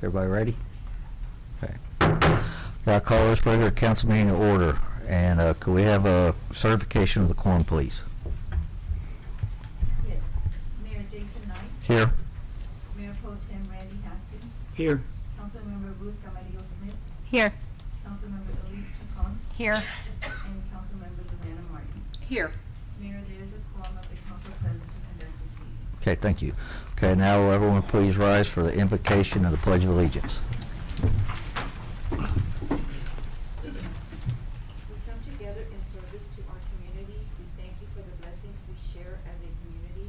Everybody ready? Okay. I call this regular council meeting to order. And could we have a certification of the quorum, please? Yes. Mayor Jason Knight. Here. Mayor Pro Tem Randy Haskins. Here. Councilmember Ruth Camarillo Smith. Here. Councilmember Elise Chacon. Here. And Councilmember Lorena Martin. Here. Mayor, there is a quorum of the council present to conduct this meeting. Okay, thank you. Okay, now will everyone please rise for the invocation of the Pledge of Allegiance. We come together in service to our community. We thank you for the blessings we share as a community.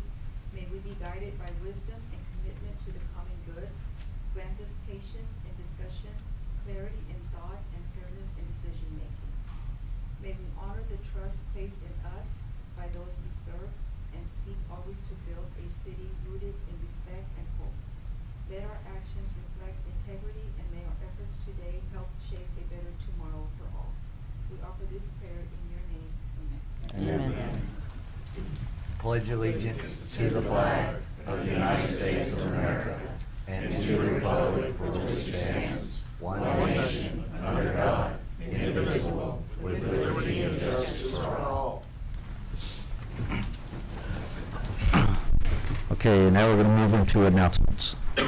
May we be guided by wisdom and commitment to the common good. Grant us patience in discussion, clarity in thought, and fairness in decision making. May we honor the trust placed in us by those we serve and seek always to build a city rooted in respect and hope. Let our actions reflect integrity, and may our efforts today help shape a better tomorrow for all. We offer this prayer in your name. Amen. Amen. Pledge allegiance to the flag of the United States of America and to the republic for which it stands, one nation, under God, indivisible, with liberty and justice for all. Okay, now we're going to move into announcements. Yes,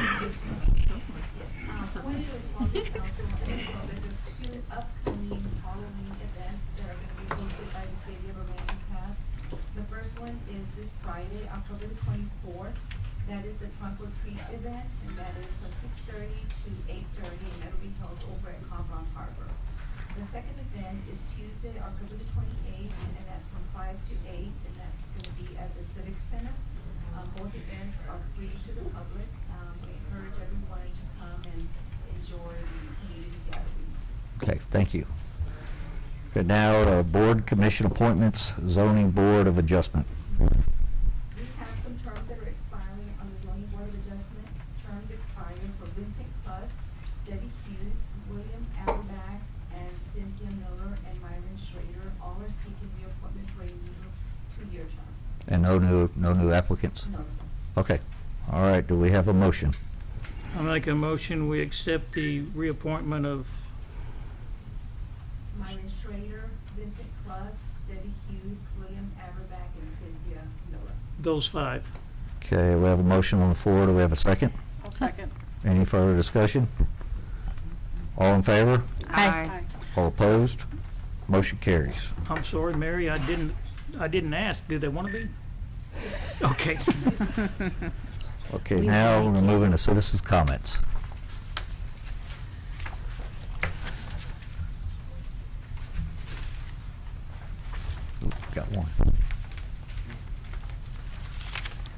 when you inform the council and the public of two upcoming Halloween events that are going to be hosted by the city of Aransas Pass. The first one is this Friday, October the 24th. That is the trunk or treat event, and that is from 6:30 to 8:30, and that'll be held over at Combron Harbor. The second event is Tuesday, October the 28th, and that's from 5 to 8, and that's going to be at the Civic Center. Both events are free to the public. We encourage everyone to come and enjoy the community gatherings. Okay, thank you. Okay, now board commission appointments, zoning board of adjustment. We have some terms that are expiring on the zoning board of adjustment. Terms expire for Vincent Cluss, Debbie Hughes, William Aberback, and Cynthia Miller, and Myron Schrader. All are seeking reappointment for a new 2-year term. And no new applicants? No, sir. Okay, all right, do we have a motion? I make a motion, we accept the reappointment of, Myron Schrader, Vincent Cluss, Debbie Hughes, William Aberback, and Cynthia Miller. those 5. Okay, we have a motion on the floor, do we have a second? I'll second. Any further discussion? All in favor? Aye. All opposed? Motion carries. I'm sorry, Mary, I didn't ask, do they want to be? Okay. Okay, We now thank we're you. moving to citizens' comments. Oop, got one.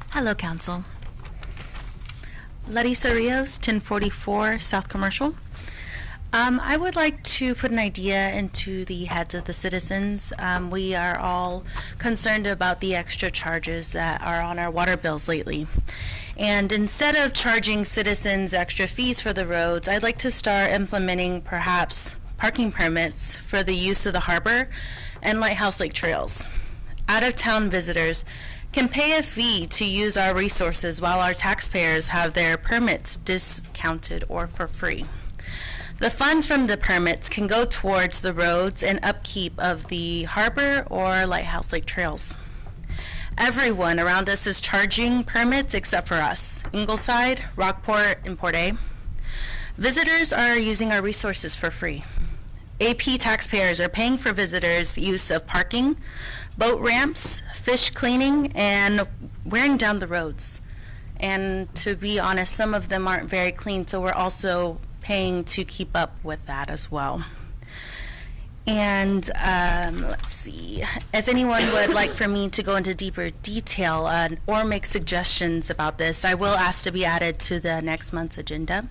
Hello, Council. Larissa Rios, 1044 South Commercial. I would like to put an idea into the heads of the citizens. We are all concerned about the extra charges that are on our water bills lately. And instead of charging citizens extra fees for the roads, I'd like to start implementing perhaps parking permits for the use of the harbor and Lighthouse Lake trails. Out-of-town visitors can pay a fee to use our resources while our taxpayers have their permits discounted or for free. The funds from the permits can go towards the roads and upkeep of the harbor or Lighthouse Lake trails. Everyone around us is charging permits except for us, Ingleside, Rockport, and Port A. Visitors are using our resources for free. AP taxpayers are paying for visitors' use of parking, boat ramps, fish cleaning, and wearing down the roads. And to be honest, some of them aren't very clean, so we're also paying to keep up with that as well. And let's see, if anyone would like for me to go into deeper detail or make suggestions about this, I will ask to be added to the next month's agenda.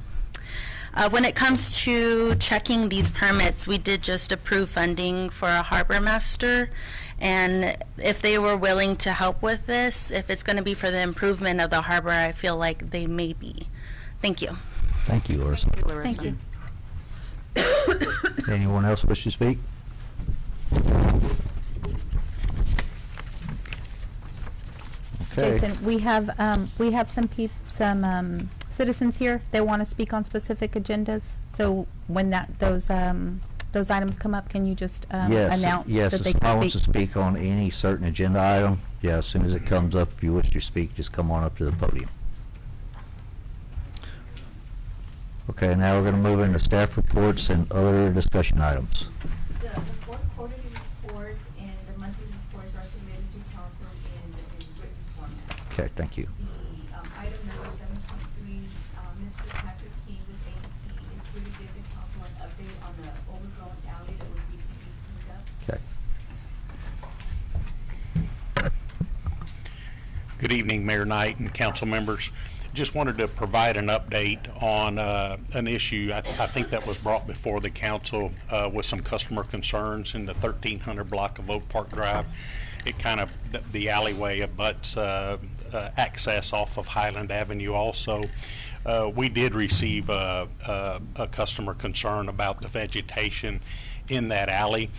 When it comes to checking these permits, we did just approve funding for a harbor master, and if they were willing to help with this, if it's going to be for the improvement of the harbor, I feel like they may be. Thank you. Thank you, Larissa. Thank you. Anyone else wish to speak? Okay. Jason, we have some citizens here, they want to speak on specific agendas. So when those items come up, can you just announce Yes, that if they somebody can wants to speak? speak on any certain agenda item, yeah, as soon as it comes up, if you wish to speak, just come on up to the podium. Okay, now we're going to move into staff reports and other discussion items. The fourth quarterly report and the monthly reports are submitted to council in written format. Okay, thank you. The item number 7.3, Mr. Patrick King with AEP is here to give the council an update on the overgrown alley that was recently cleaned up. Okay. Good evening, Mayor Knight and council members. Just wanted to provide an update on an issue I think that was brought before the council with some customer concerns in the 1300 block of Oak Park Drive. It kind of, the alleyway abuts access off of Highland Avenue also. We did receive a customer concern about the vegetation in that alley,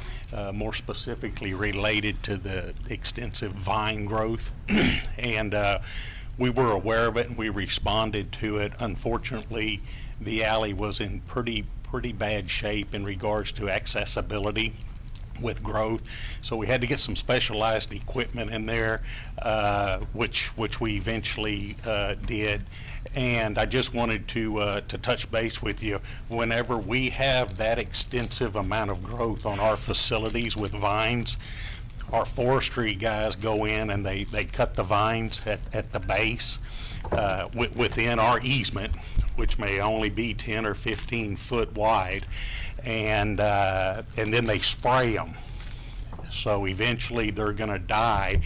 more specifically related to the extensive vine growth. And we were aware of it and we responded to it. Unfortunately, the alley was in pretty bad shape in regards to accessibility with growth, so we had to get some specialized equipment in there, which we eventually did. And I just wanted to touch base with you. Whenever we have that extensive amount of growth on our facilities with vines, our forestry guys go in and they cut the vines at the base within our easement, which may only be 10 or 15 foot wide, and then they spray them. So eventually they're going to die,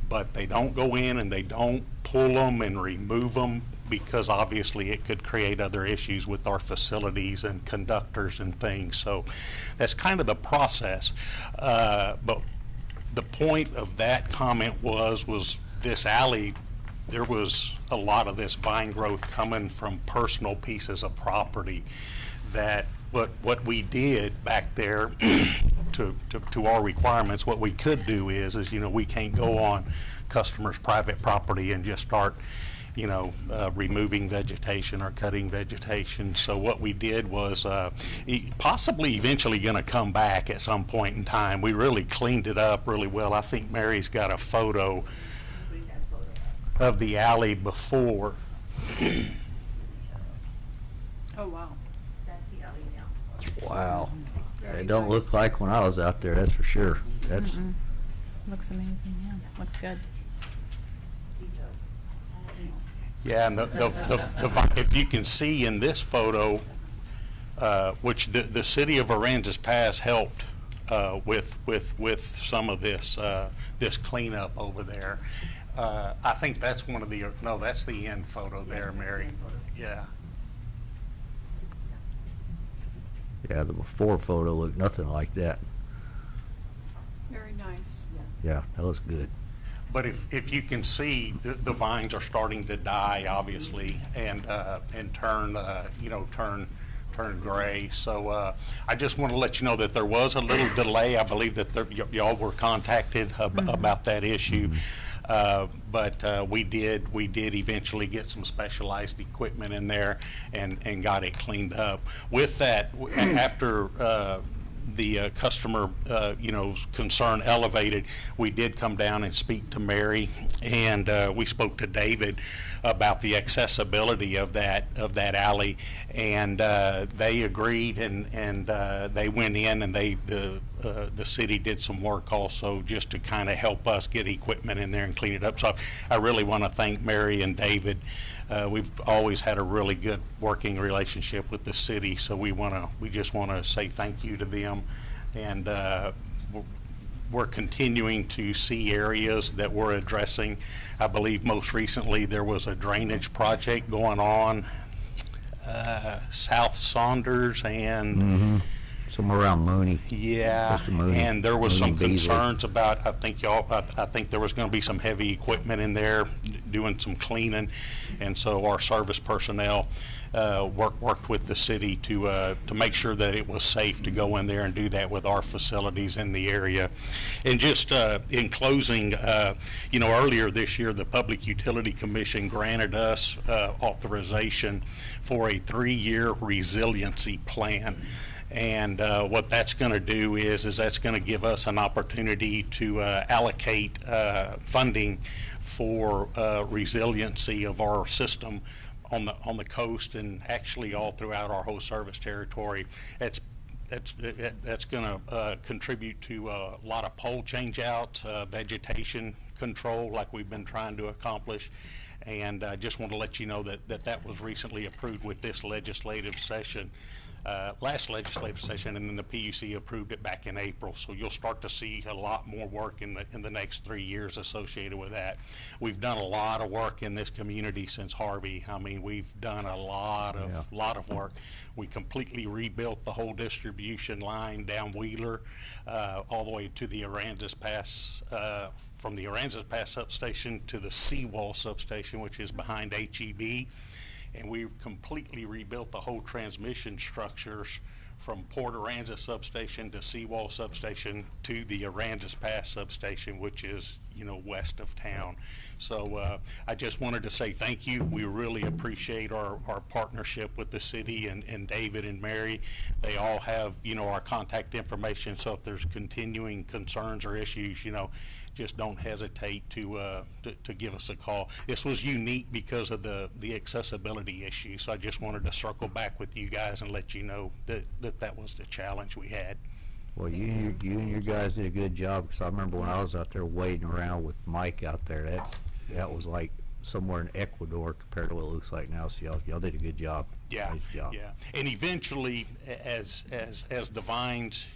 but they don't go in and they don't pull them and remove them, because obviously it could create other issues with our facilities and conductors and things. So that's kind of the process. But the point of that comment was this alley, there was a lot of this vine growth coming from personal pieces of property, that what we did back there to our requirements, what we could do is we can't go on customers' private property and just start removing vegetation or cutting vegetation. So what we did was possibly eventually going to come back at some point in time. We really cleaned it up really well. I think Mary's got a photo of the alley before. Oh, wow. That's the alley now. Wow. Very It don't nice. look like when I was out there, that's for sure. That's, Looks amazing, yeah, looks good. Yeah, and if you can see in this photo, which the city of Aransas Pass helped with some of this cleanup over there. I think that's one of the, no, that's the end photo there, Mary. Yeah. yeah, the before photo looked nothing like that. Very nice. Yeah, that looks good. But if you can see, the vines are starting to die, obviously, and turn turn gray. So I just want to let you know that there was a little delay. I believe that y'all were contacted about that issue. But we did eventually get some specialized equipment in there and got it cleaned up. With that, after the customer concern elevated, we did come down and speak to Mary, and we spoke to David about the accessibility of that alley, and they agreed, and they went in, and the city did some work also just to kind of help us get equipment in there and clean it up. So I really want to thank Mary and David. We've always had a really good working relationship with the city, so we just want to say thank you to them, and we're continuing to see areas that we're addressing. I believe most recently there was a drainage project going on South Saunders and somewhere around Mooney. Yeah, Mr. Mooney- and there was some Mooney Beasley. concerns about, I think there was going to be some heavy equipment in there doing some cleaning, and so our service personnel worked with the city to make sure that it was safe to go in there and do that with our facilities in the area. And just in closing, earlier this year, the Public Utility Commission granted us authorization for a 3-year resiliency plan. And what that's going to do is that's going to give us an opportunity to allocate funding for resiliency of our system on the coast and actually all throughout our whole service territory. That's going to contribute to a lot of pole change outs, vegetation control like we've been trying to accomplish. And I just want to let you know that was recently approved with this legislative session. Last legislative session, and then the PUC approved it back in April. So you'll start to see a lot more work in the next 3 years associated with that. We've done a lot of work in this community since Harvey. I mean, we've done a lot of work. We completely rebuilt the whole distribution line down Wheeler, all the way to the Aransas Pass, from the Aransas Pass substation to the Seawall substation, which is behind HEB. And we completely rebuilt the whole transmission structures from Port Aransas substation to Seawall substation to the Aransas Pass substation, which is, west of town. So I just wanted to say thank you. We really appreciate our partnership with the city and David and Mary. They all have, our contact information. So if there's continuing concerns or issues, just don't hesitate to give us a call. This was unique because of the accessibility issue. So I just wanted to circle back with you guys and let you know that was the challenge we had. Well, you and your guys did a good job, because I remember when I was out there waiting around with Mike out there, that was like somewhere in Ecuador compared to what it looks like now. So y'all did a good job. Yeah, Nice job. yeah. And eventually, as the vines,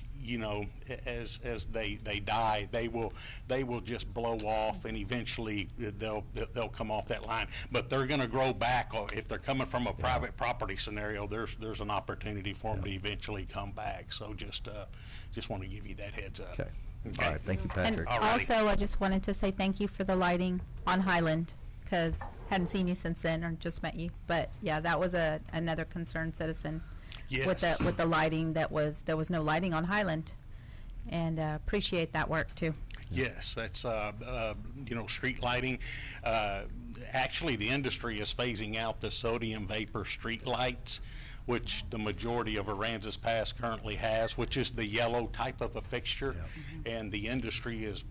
as they die, they will just blow off, and eventually they'll come off that line. But they're going to grow back. Or if they're coming from a private property scenario, there's an opportunity for them to eventually come back. So just want to give you that heads up. Okay. All right. Thank you, And Patrick. All righty. also, I just wanted to say thank you for the lighting on Highland, because hadn't seen you since then, or just met you. But yeah, that was another concerned citizen with Yes. the lighting. There was no lighting on Highland, and appreciate that work too. Yes, that's, street lighting. Actually, the industry is phasing out the sodium vapor street lights, which the majority of Aransas Pass currently has, which is the yellow type of a fixture. And the industry is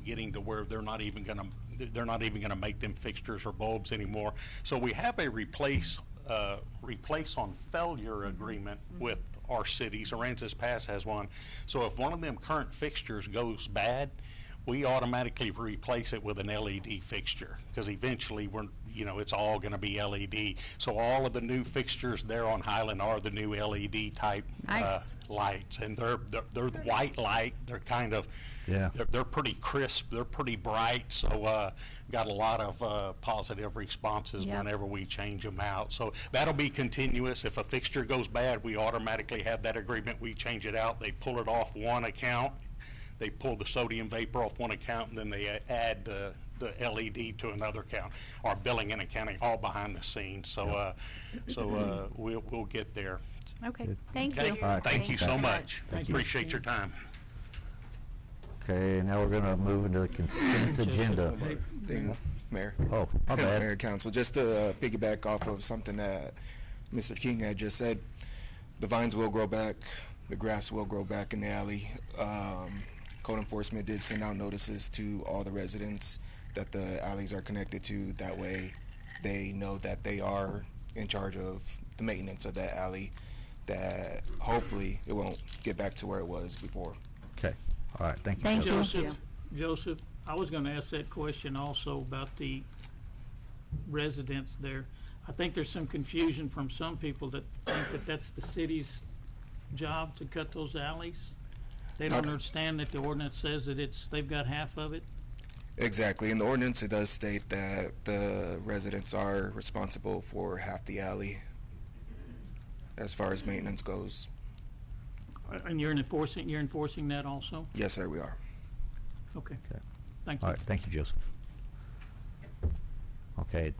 getting to where they're not even going to make them fixtures or bulbs anymore. So we have a replace on failure agreement with our cities. Aransas Pass has one. So if one of them current fixtures goes bad, we automatically replace it with an LED fixture, because eventually it's all going to be LED. So all of the new fixtures there on Highland are the new LED type Nice. lights, and they're the white light. They're kind of they're pretty crisp. They're pretty bright. So got a lot of positive responses Yep. whenever we change them out. So that'll be continuous. If a fixture goes bad, we automatically have that agreement. We change it out. They pull it off one account. They pull the sodium vapor off one account, and then they add the LED to another account. Our billing and accounting all behind the scenes. So we'll get there. Okay, thank Okay? you. All right. Thank you so Thank you. much. Thank you. Appreciate your time. Okay, now we're gonna move into the consent agenda. Mayor. Oh, my bad. Mayor, Council, just to piggyback off of something that Mr. King had just said, the vines will grow back, the grass will grow back in the alley. Code enforcement did send out notices to all the residents that the alleys are connected to. That way they know that they are in charge of the maintenance of that alley, that hopefully it won't get back to where it was before. Okay, all right, thank you. Thank Joseph. you. Joseph, I was gonna ask that question also about the residents there. I think there's some confusion from some people that think that that's the city's job to cut those alleys. They don't Not- understand that the ordinance says that they've got half of it. Exactly. In the ordinance, it does state that the residents are responsible for half the alley as far as maintenance goes. And you're enforcing that also? Yes, sir, we are. Okay. Okay. Thank All you. right, thank you, Joseph. Okay,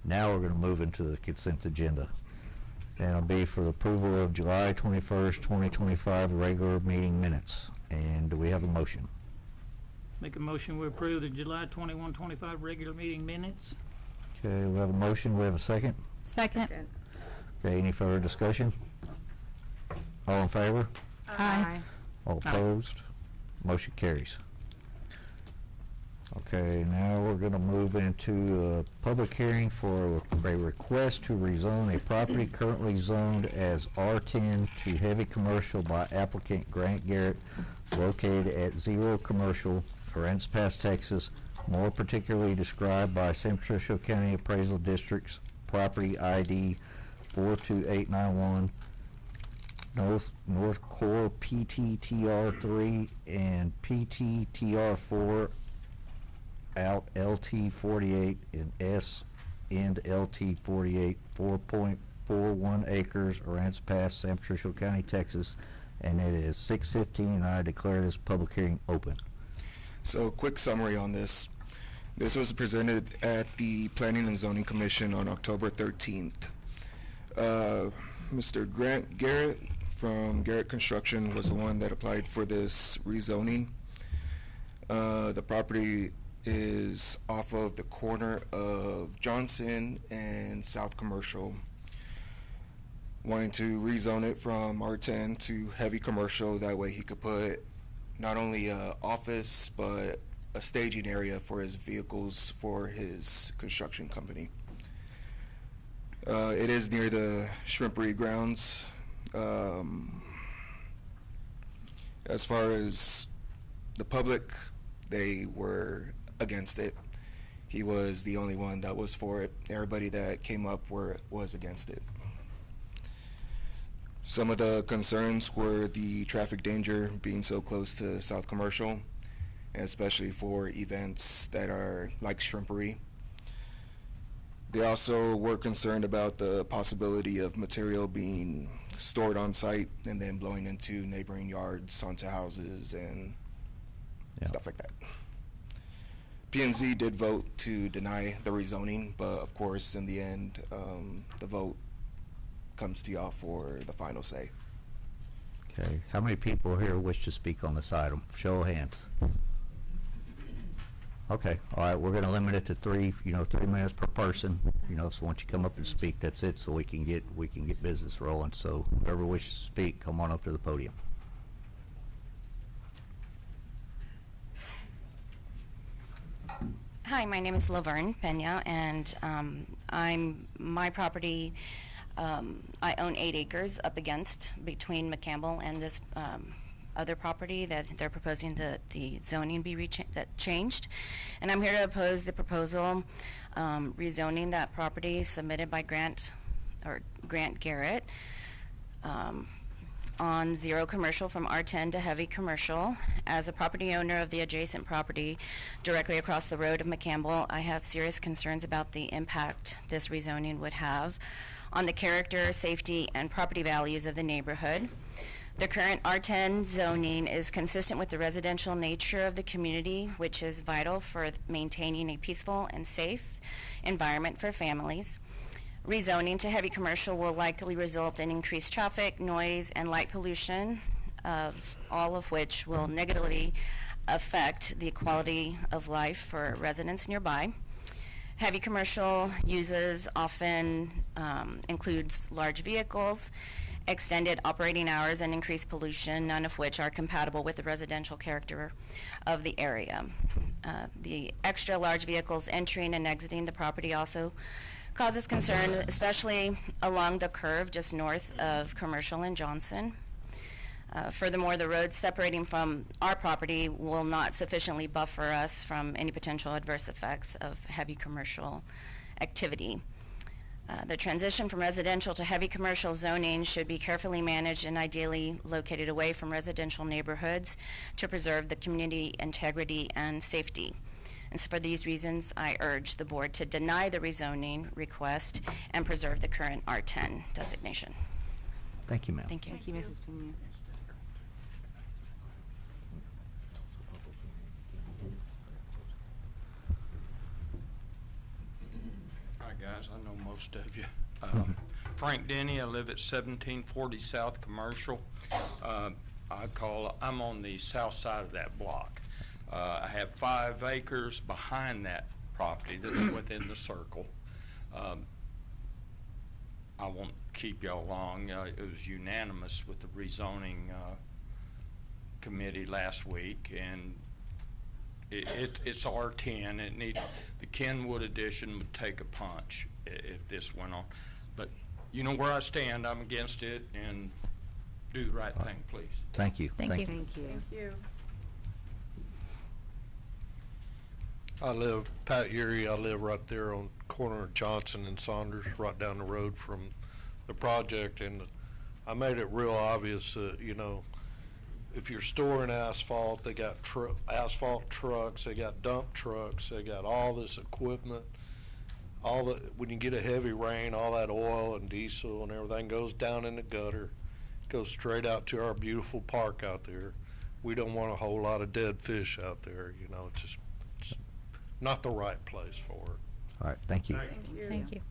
now we're gonna move into the consent agenda. And it'll be for the approval of July 21st, 2025 regular meeting minutes. And do we have a motion? Make a motion, we approve the July 21, 25 regular meeting minutes. Okay, we have a motion, we have a second. Second. Okay, any further discussion? All in favor? Aye. All opposed? Motion carries. Okay, now we're gonna move into a public hearing for a request to rezone a property currently zoned as R10 to heavy commercial by applicant Grant Garrett, located at 0 Commercial, Aransas Pass, Texas, more particularly described by San Patricio County Appraisal District's property ID 42891, North Core PTTR3 and PTTR4 out LT48 and S end LT48, 4.41 acres, Aransas Pass, San Patricio County, Texas, and it is 6:15, and I declare this public hearing open. So, quick summary on this. This was presented at the Planning and Zoning Commission on October 13th. Mr. Grant Garrett from Garrett Construction was the one that applied for this rezoning. The property is off of the corner of Johnson and South Commercial, wanting to rezone it from R10 to heavy commercial. That way he could put not only a office but a staging area for his vehicles for his construction company. It is near the shrimpery grounds. As far as the public, they were against it. He was the only one that was for it. Everybody that came up was against it. Some of the concerns were the traffic danger being so close to South Commercial, and especially for events that are like shrimpery. They also were concerned about the possibility of material being stored on site and then blowing into neighboring yards, onto houses, and stuff like that. P&Z did vote to deny the rezoning, but of course, in the end, the vote comes to y'all for the final say. Okay, how many people here wish to speak on this item? Show of hands. Okay, all right, we're gonna limit it to 3 minutes per person. So once you come up and speak, that's it, so we can get business rolling. So whoever wishes to speak, come on up to the podium. Hi, my name is Laverne Pena, and my property, I own 8 acres up against between McCampbell and this other property that they're proposing the zoning be changed. And I'm here to oppose the proposal rezoning that property submitted by Grant Garrett on 0 Commercial from R10 to heavy commercial. As a property owner of the adjacent property directly across the road of McCampbell, I have serious concerns about the impact this rezoning would have on the character, safety, and property values of the neighborhood. The current R10 zoning is consistent with the residential nature of the community, which is vital for maintaining a peaceful and safe environment for families. Rezoning to heavy commercial will likely result in increased traffic, noise, and light pollution, all of which will negatively affect the quality of life for residents nearby. Heavy commercial uses often includes large vehicles, extended operating hours, and increased pollution, none of which are compatible with the residential character of the area. The extra large vehicles entering and exiting the property also causes concern, especially along the curve just north of Commercial and Johnson. Furthermore, the road separating from our property will not sufficiently buffer us from any potential adverse effects of heavy commercial activity. The transition from residential to heavy commercial zoning should be carefully managed and ideally located away from residential neighborhoods to preserve the community integrity and safety. And so for these reasons, I urge the board to deny the rezoning request and preserve the current R10 designation. Thank you, ma'am. Thank you. Thank you, Mrs. Pena. guys. I know most of you. Frank Denny. I live at 1740 South Commercial. I'm on the south side of that block. I have 5 acres behind that property that's within the circle. I won't keep y'all long. It was unanimous with the rezoning committee last week, and it's R10. The Kenwood addition would take a punch if this went on. But you know where I stand. I'm against it, and do the right thing, please. Thank you. Thank you. Thank you. I live, Pat Urey, I live right there on the corner of Johnson and Saunders, right down the road from the project, and I made it real obvious that, you know, if you're storing asphalt, they got asphalt trucks, they got dump trucks, they got all this equipment, when you get a heavy rain, all that oil and diesel and everything goes down in the gutter, goes straight out to our beautiful park out there. We don't want a whole lot of dead fish out there, you know, it's not the right place for it. All right, thank you. Thank you.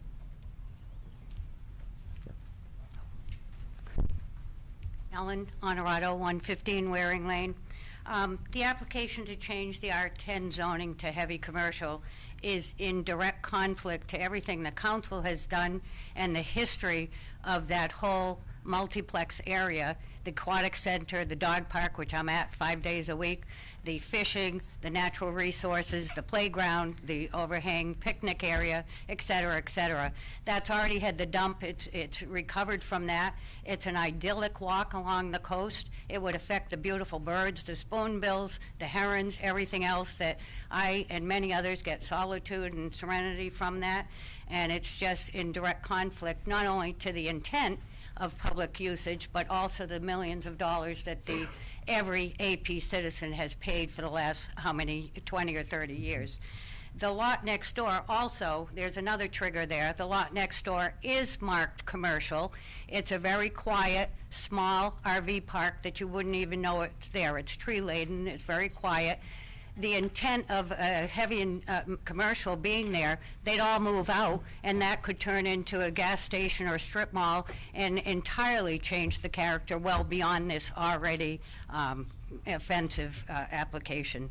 Ellen Honorado, 115 Waring Lane. The application to change the R10 zoning to heavy commercial is in direct conflict to everything the council has done and the history of that whole multiplex area, the aquatic center, the dog park, which I'm at 5 days a week, the fishing, the natural resources, the playground, the overhang picnic area, et cetera, et cetera. That's already had the dump. It's recovered from that. It's an idyllic walk along the coast. It would affect the beautiful birds, the spoonbills, the herons, everything else that I and many others get solitude and serenity from that. And it's just in direct conflict, not only to the intent of public usage, but also the millions of dollars that every AP citizen has paid for the last, 20 or 30 years. The lot next door also, there's another trigger there. The lot next door is marked commercial. It's a very quiet, small RV park that you wouldn't even know it's there. It's tree laden, it's very quiet. The intent of heavy and commercial being there, they'd all move out, and that could turn into a gas station or a strip mall and entirely change the character well beyond this already offensive application.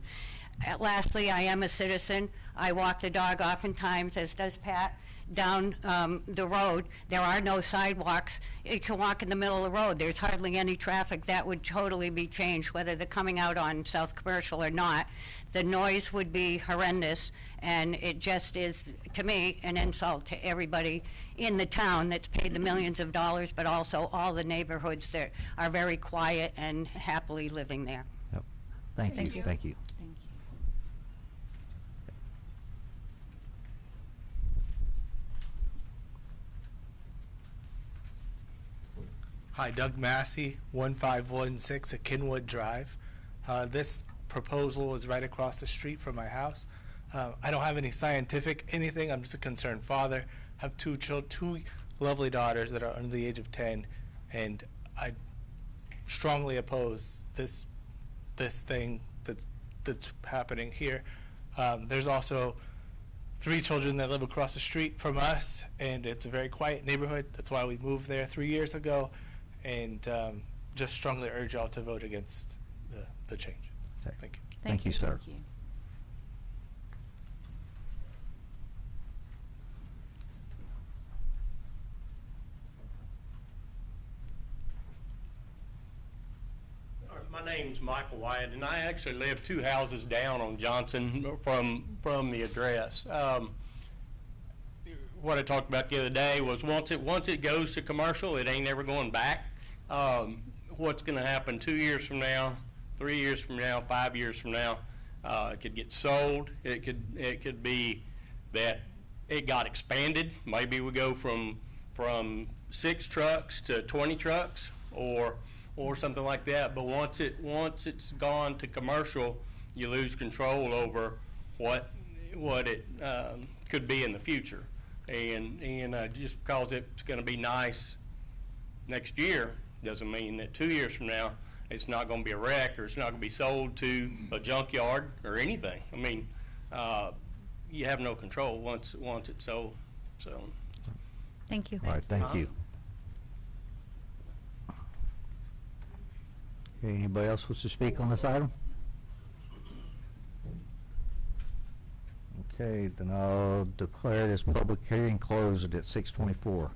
Lastly, I am a citizen. I walk the dog oftentimes, as does Pat, down the road. There are no sidewalks. You can walk in the middle of the road. There's hardly any traffic. That would totally be changed, whether they're coming out on South Commercial or not. The noise would be horrendous, and it just is, to me, an insult to everybody in the town that's paid the millions of dollars, but also all the neighborhoods that are very quiet and happily living there. Yep. Thank you. Thank you. Thank you. Hi, Doug Massey, 1516 at Kenwood Drive. This proposal is right across the street from my house. I don't have any scientific anything. I'm just a concerned father. I have two lovely daughters that are under the age of 10, and I strongly oppose this thing that's happening here. There's also 3 children that live across the street from us, and it's a very quiet neighborhood. That's why we moved there 3 years ago. And just strongly urge y'all to vote against the change. Thank you. Thank you, sir. Thank you. My name's Michael Wyatt, and I actually live 2 houses down on Johnson from the address. What I talked about the other day was once it goes to commercial, it ain't ever going back. What's going to happen 2 years from now, 3 years from now, 5 years from now? It could get sold. It could be that it got expanded. Maybe we go from 6 trucks to 20 trucks, or something like that. But once it's gone to commercial, you lose control over what it could be in the future. And just because it's going to be nice next year doesn't mean that 2 years from now it's not going to be a wreck, or it's not going to be sold to a junkyard or anything. I mean, you have no control once it's sold. So, Thank you. All right, thank you. Okay, anybody else wish to speak on this item? Okay, then I'll declare this public hearing closed at 6:24.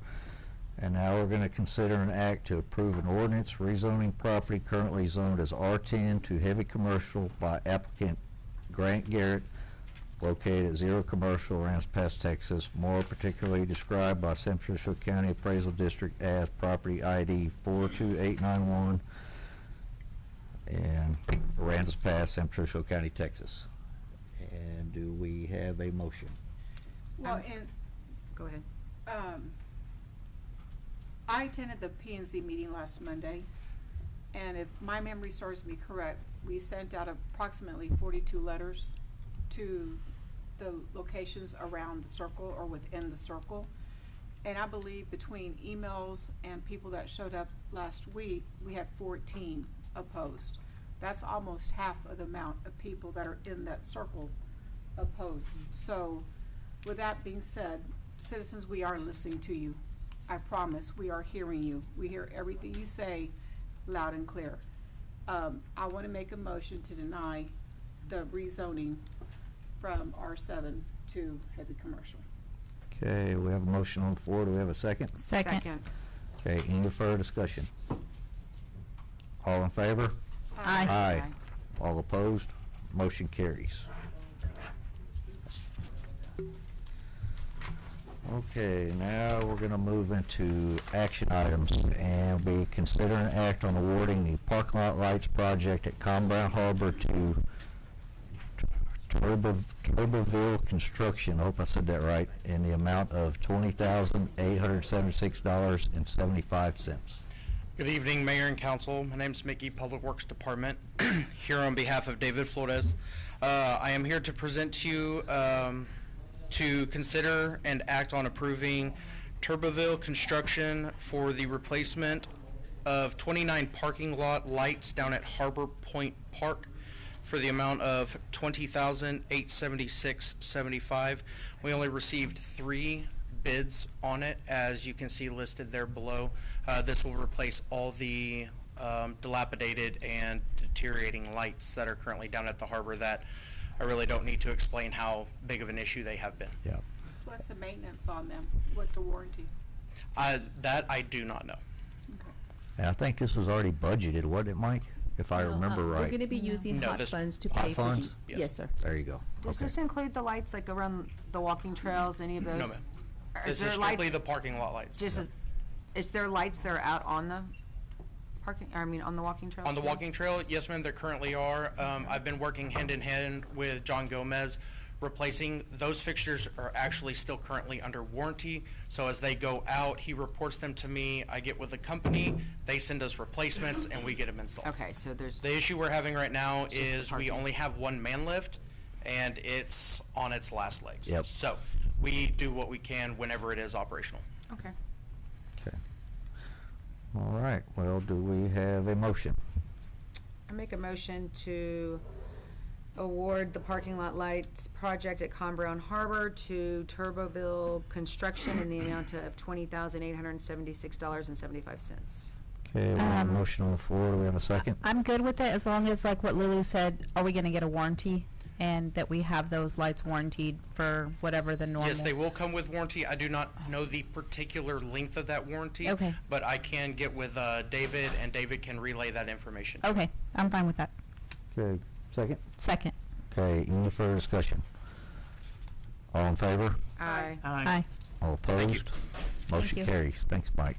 And now we're going to consider an act to approve an ordinance rezoning property currently zoned as R10 to heavy commercial by applicant Grant Garrett, located at 0 Commercial, Rams Pass, Texas, more particularly described by Central County Appraisal District as property ID 42891 and Aransas Pass, Central County, Texas. And do we have a motion? Well, and, Go ahead. I attended the P&Z meeting last Monday, and if my memory serves me correct, we sent out approximately 42 letters to the locations around the circle or within the circle. And I believe between emails and people that showed up last week, we had 14 opposed. That's almost half of the amount of people that are in that circle opposed. So with that being said, citizens, we are listening to you. I promise, we are hearing you. We hear everything you say loud and clear. I want to make a motion to deny the rezoning from R7 to heavy commercial. Okay, we have a motion on the floor. Do we have a second? Second. Okay, any further discussion? All in favor? Aye. Aye. All opposed? Motion carries. Okay, now we're gonna move into action items, and we consider an act on awarding the parking lot lights project at Com Brown Harbor to Turboville Construction, I hope I said that right, in the amount of $20,876.75. Good evening, Mayor and Council. My name is Mickey, Public Works Department, here on behalf of David Flores. I am here to present to you to consider and act on approving Turboville Construction for the replacement of 29 parking lot lights down at Harbor Point Park for the amount of $20,876.75. We only received 3 bids on it, as you can see listed there below. This will replace all the dilapidated and deteriorating lights that are currently down at the harbor that I really don't need to explain how big of an issue they have been. Yeah. What's the maintenance on them? What's the warranty? That I do not know. Okay. And I think this was already budgeted, wasn't it, Mike? If I remember We're right. going to be using No, hot this- funds to Hot pay for funds? these. Yes, sir. There you go. Does Okay. this include the lights like around the walking trails, any of those? No, ma'am. Or This there is lights- strictly the parking lot lights. Is there lights that are out on the on the walking trails? On the too? walking trail, yes, ma'am, there currently are. I've been working hand in hand with John Gomez, replacing those fixtures are actually still currently under warranty. So as they go out, he reports them to me. I get with the company, they send us replacements, and we get them installed. Okay, so there's. The issue we're having right now It's just the is we parking. only have one man lift, and it's on its last legs. Yep. So we do what we can whenever it is operational. Okay. Okay. All right, well, do we have a motion? I make a motion to award the parking lot lights project at Com Brown Harbor to Turboville Construction in the amount of $20,876.75. Okay, we have a motion on the floor. Do we have a second? I'm good with it as long as, like what Lulu said, are we going to get a warranty? And that we have those lights warranted for whatever the normal. Yes, they will come with warranty. I do not know the particular length of that warranty. Okay. But I can get with David, and David can relay that information. Okay, I'm fine with that. Okay, second? Second. Okay, any further discussion? All in favor? Aye. Aye. All opposed? Motion you. carries. Thanks, Mike.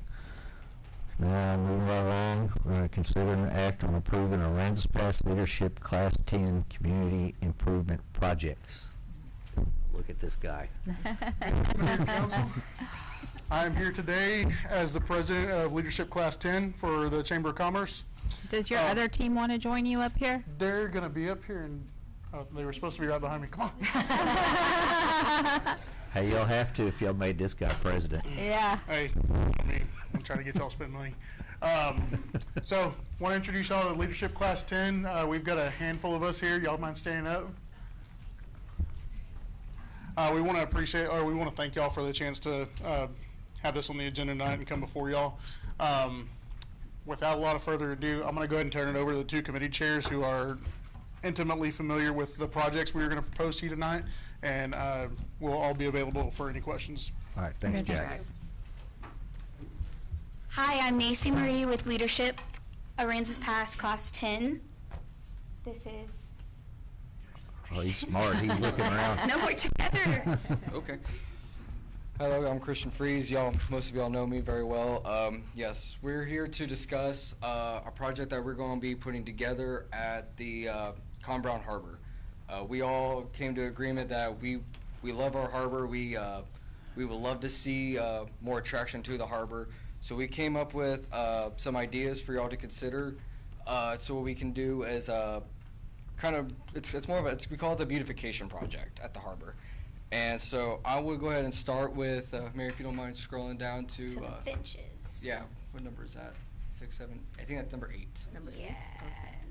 Now, moving right along, we're going to consider an act on approving Aransas Pass Leadership Class 10 Community Improvement Projects. Look at this guy. I am here today as the president of Leadership Class 10 for the Chamber of Commerce. Does your other team want to join you up here? They're going to be up here, and they were supposed to be right behind me. Come on. Hey, y'all have to if y'all made this guy president. Yeah. Hey, I'm trying to get y'all to spend money. So, want to introduce y'all to Leadership Class 10. We've got a handful of us here. Y'all mind standing up? We want to thank y'all for the chance to have this on the agenda tonight and come before y'all. Without a lot of further ado, I'm going to go ahead and turn it over to the two committee chairs who are intimately familiar with the projects we are going to propose to you tonight, and we'll all be available for any questions. All right, thanks, Jack. Hi, I'm Macy Marie with Leadership, Aransas Pass Class 10. This is... Oh, he's smart. He's looking around. No, we're together. Okay. Hello, I'm Christian Fries. Most of y'all know me very well. Yes, we're here to discuss a project that we're going to be putting together at the Con Brown Harbor. We all came to agreement that we love our harbor. We would love to see more attraction to the harbor. So we came up with some ideas for y'all to consider. So what we can do is it's more of we call it the beautification project at the harbor. And so I will go ahead and start with, Mary, if you don't mind scrolling down to the benches. Yeah, what number is that? 6, 7, I think that's number 8. Number 8?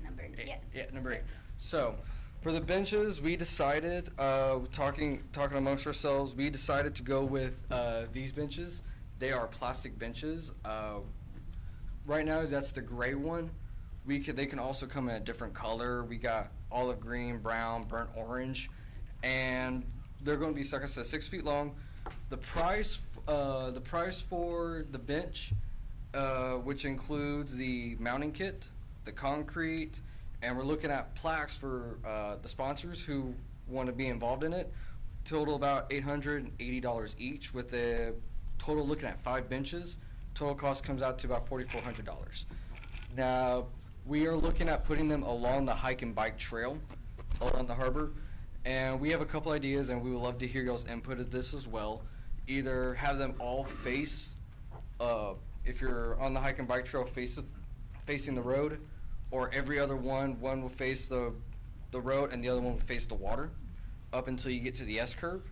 Number 8. Yeah, number 8. So for the benches, we decided, talking amongst ourselves, we decided to go with these benches. They are plastic benches. Right now, that's the gray one. They can also come in a different color. We got olive green, brown, burnt orange, and they're going to be, like I said, 6 feet long. The price for the bench, which includes the mounting kit, the concrete, and we're looking at plaques for the sponsors who want to be involved in it. Total about $880 each, with a total looking at 5 benches. Total cost comes out to about $4,400. Now, we are looking at putting them along the hike and bike trail along the harbor. And we have a couple ideas, and we would love to hear y'all's input at this as well. Either have them all face, if you're on the hike and bike trail, facing the road, or every other one will face the road and the other one will face the water up until you get to the S-curve,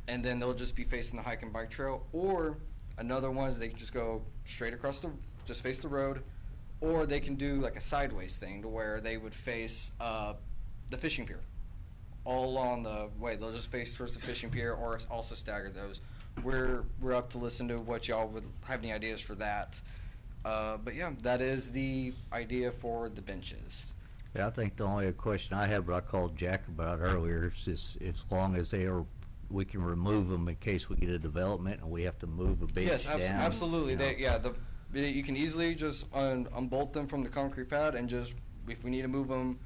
and then they'll just be facing the hike and bike trail. Or another one is they can just go straight across just face the road, or they can do like a sideways thing to where they would face the fishing pier. All along the way, they'll just face towards the fishing pier, or also stagger those. We're up to listen to what y'all would have any ideas for that. But yeah, that is the idea for the benches. Yeah, I think the only question I have, but I called Jack about earlier, is just as long as we can remove them in case we get a development and we have to move a bench down. Yes, absolutely. You know. You can easily just unbolt them from the concrete pad, and just if we need to move them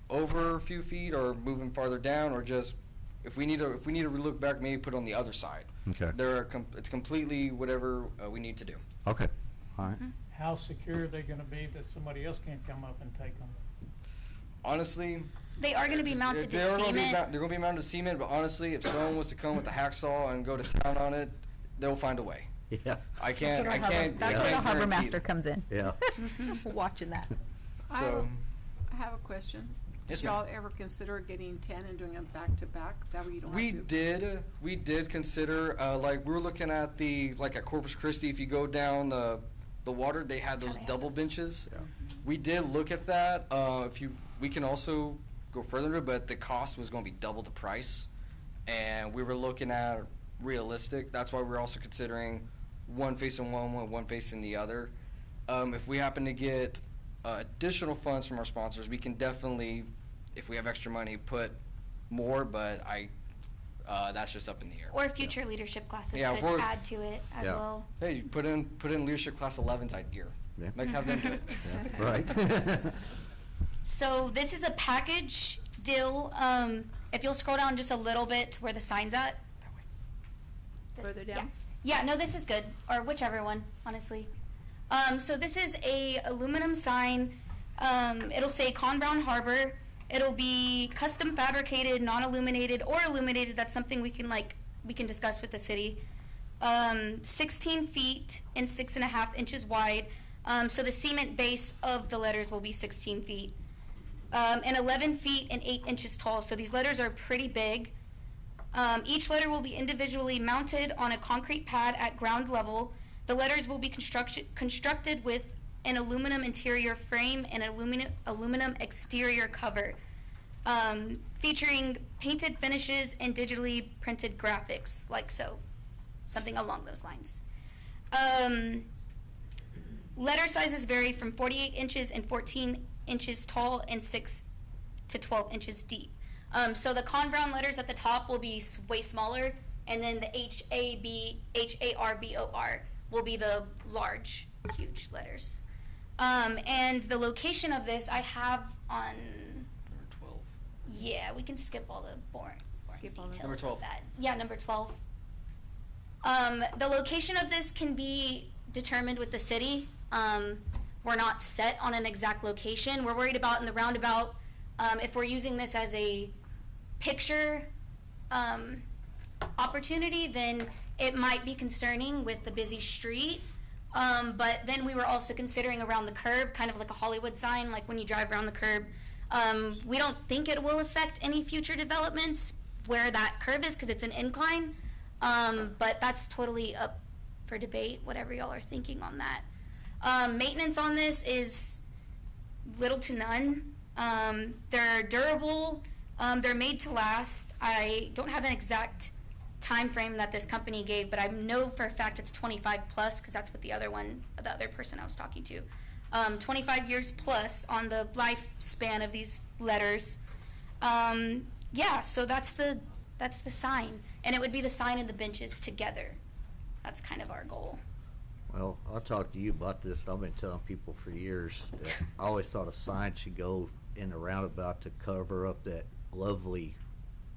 over a few feet or move them farther down, or just if we need to look back, maybe put on the other side. Okay. It's completely whatever we need to do. Okay. All right. How secure are they going to be that somebody else can't come up and take them? Honestly, They are going to be mounted to they're cement. They're going to be mounted to cement, but honestly, if someone was to come with a hacksaw and go to town on it, they'll find a way. Yeah. I can't That's where the harbor guarantee master it. comes in. Yeah. Watching that. So, I have a question. Yes, Did ma'am. y'all ever consider getting 10 and doing them back to back? That way you don't we have to. did consider, like we were looking at at Corpus Christi, if you go down the water, they had those double benches. Yeah. We did look at that. We can also go further, but the cost was going to be double the price, and we were looking at realistic. That's why we're also considering one facing one facing the other. If we happen to get additional funds from our sponsors, we can definitely, if we have extra money, put more, but that's just up in the air. Or future leadership classes Yeah, could add to it as well. Hey, you put in leadership class 11 type gear. Yeah. Like, have them do it. Yeah. Right. So this is a package deal. If you'll scroll down just a little bit to where the sign's at. Further down? Yeah, no, this is good. Or whichever one, honestly. So this is a aluminum sign. It'll say Con Brown Harbor. It'll be custom fabricated, non-illuminated, or illuminated. That's something we can discuss with the city. 16 feet and 6.5 inches wide. So the cement base of the letters will be 16 feet. And 11 feet and 8 inches tall. So these letters are pretty big. Each letter will be individually mounted on a concrete pad at ground level. The letters will be constructed with an aluminum interior frame and aluminum exterior cover. featuring painted finishes and digitally printed graphics, like so, something along those lines. Letter sizes vary from 48 inches and 14 inches tall and 6 to 12 inches deep. So the Con Brown letters at the top will be way smaller, and then the HARBOR will be the large, huge letters. And the location of this I have on. Number 12. Yeah, we can skip all the boring details Number 12. of that. Yeah, number 12. The location of this can be determined with the city. We're not set on an exact location. We're worried about in the roundabout, if we're using this as a picture opportunity, then it might be concerning with the busy street. But then we were also considering around the curve, kind of like a Hollywood sign, like when you drive around the curb. We don't think it will affect any future developments where that curve is because it's an incline. But that's totally up for debate, whatever y'all are thinking on that. Maintenance on this is little to none. They're durable. They're made to last. I don't have an exact time frame that this company gave, but I know for a fact it's 25 plus because that's what the other person I was talking to. 25 years plus on the lifespan of these letters. Yeah, so that's the sign, and it would be the sign and the benches together. That's kind of our goal. Well, I'll talk to you about this. I've been telling people for years that I always thought a sign should go in the roundabout to cover up that lovely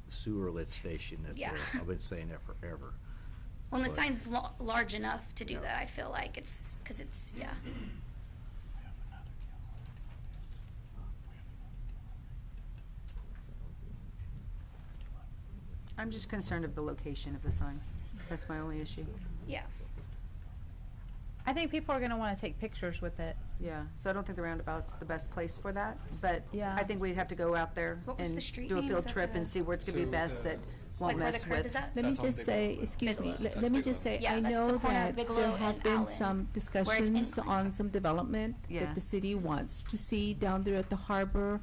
sewer lift station that's Yeah. there. I've been saying that forever. Well, and the But- sign's large enough to do that, I feel like. It's, because it's, yeah. I'm just concerned of the location of the sign. That's my only issue. Yeah. I think people are gonna wanna take pictures with it. Yeah, so I don't think the roundabout's the best place for that, but Yeah. I think we'd have to go out there What was and the street do a name? field Is that trip the- and see where it's gonna be So best that won't Like where the mess curb with. is at? Let me That's on just say, excuse me, let me just say, Yeah, I that's know the corner of that Bigelow there and have been Allen, some discussions on some development that Yes. the city wants to see down there at the harbor.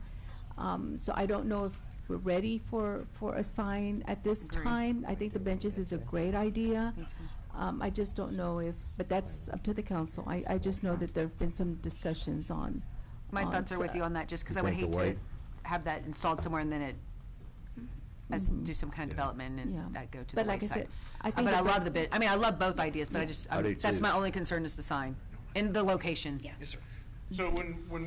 So I don't know if we're ready for a sign at this Agree. time. I think the benches is a great idea. Me too. I just don't know if, but that's up to the council. I just know that there've been some discussions on. My thoughts are with you on that, just because I would think hate the to way- have that installed somewhere and then it, as, do some kind of development Yeah. and that go to the But like I wayside. said, I think But I that love the bit, I mean, I love both ideas, but I just, I do that's too. my only concern is the sign and the location. Yeah. Yes, sir. So when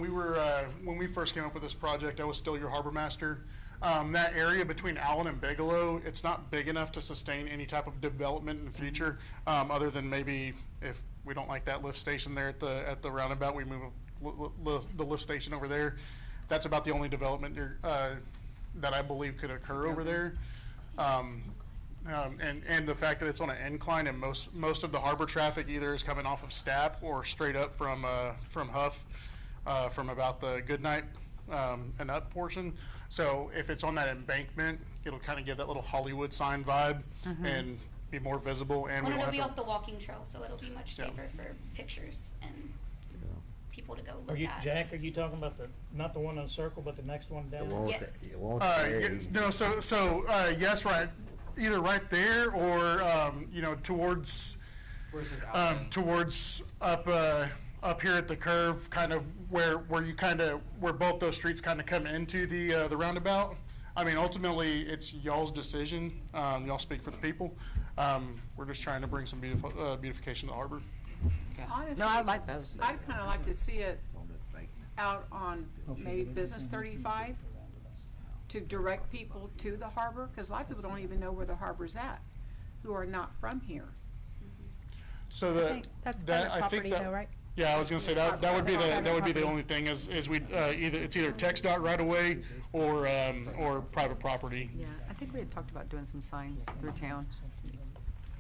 we first came up with this project, I was still your harbor master. That area between Allen and Bigelow, it's not big enough to sustain any type of development in the future, other than maybe if we don't like that lift station there at the roundabout, we move the lift station over there. That's about the only development that I believe could occur over there. And the fact that it's on an incline and most of the harbor traffic either is coming off of Stapp or straight up from Huff, from about the Goodnight and up portion. So if it's on that embankment, it'll kind of give that little Hollywood sign vibe and be more visible. And Well, we it'll won't be have off the walking trail, so it'll be much Yeah. safer for pictures and people to go Are look you, at. Jack, are you talking about not the one on Circle, but the next one down? It won't, Yes. it won't yes, no, yes, right, either right there or towards towards up here at the curve, kind of where both those streets kind of come into the roundabout. I mean, ultimately, it's y'all's decision. Y'all speak for the people. We're just trying to bring some beautification to the harbor. Honestly, No, I like those. I'd kind of like to see it out on maybe Business 35 to direct people to the harbor, because a lot of people don't even know where the harbor's at, who are not from here. So I think that's private property though, right? Yeah, I was gonna say that would be the only thing is we either text dot right away or private property. Yeah, I think we had talked about doing some signs through town.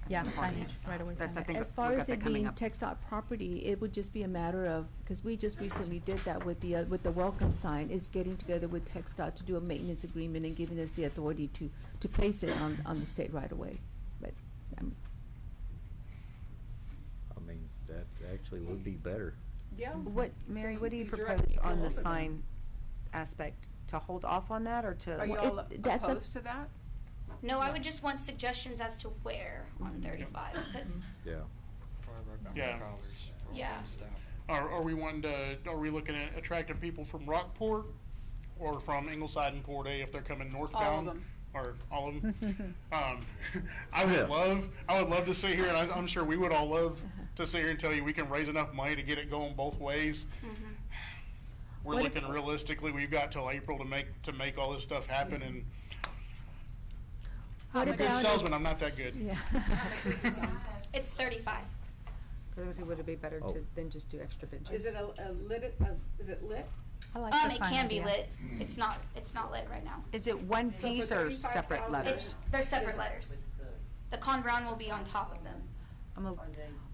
Yeah, signage right away. That's, I think, As we've far got as that it coming being up. TxDOT property, it would just be a matter of, because we just recently did that with the welcome sign, is getting together with TxDOT to do a maintenance agreement and giving us the authority to place it on the state right away. But, I mean, that actually would be better. Yeah. What, Mary, what do you You direct propose on people the over there. sign aspect? to hold off on that or to? Are you Well, all that's a- opposed to that? No, I would just want suggestions as to where on 35, because, Yeah. Yeah. yeah. Are we wanting to, are we looking at attracting people from Rockport or from Ingleside and Port A if they're coming northbound? them. Or all of them? I would love to sit here, and I'm sure we would all love to sit here and tell you we can raise enough money to get it going both ways. We're What looking if- realistically, we've got till April to make all this stuff happen, and What I'm a good about if- salesman, I'm not that good. Yeah. It's 35. I was gonna say, would it be better Oh. to, than just do extra benches? Is it a lit, is it lit? I like It can be lit. It's not lit right now. Is it one So for piece or separate 35,000 letters? They're separate letters. The Con Brown will be on top of them. I'm a,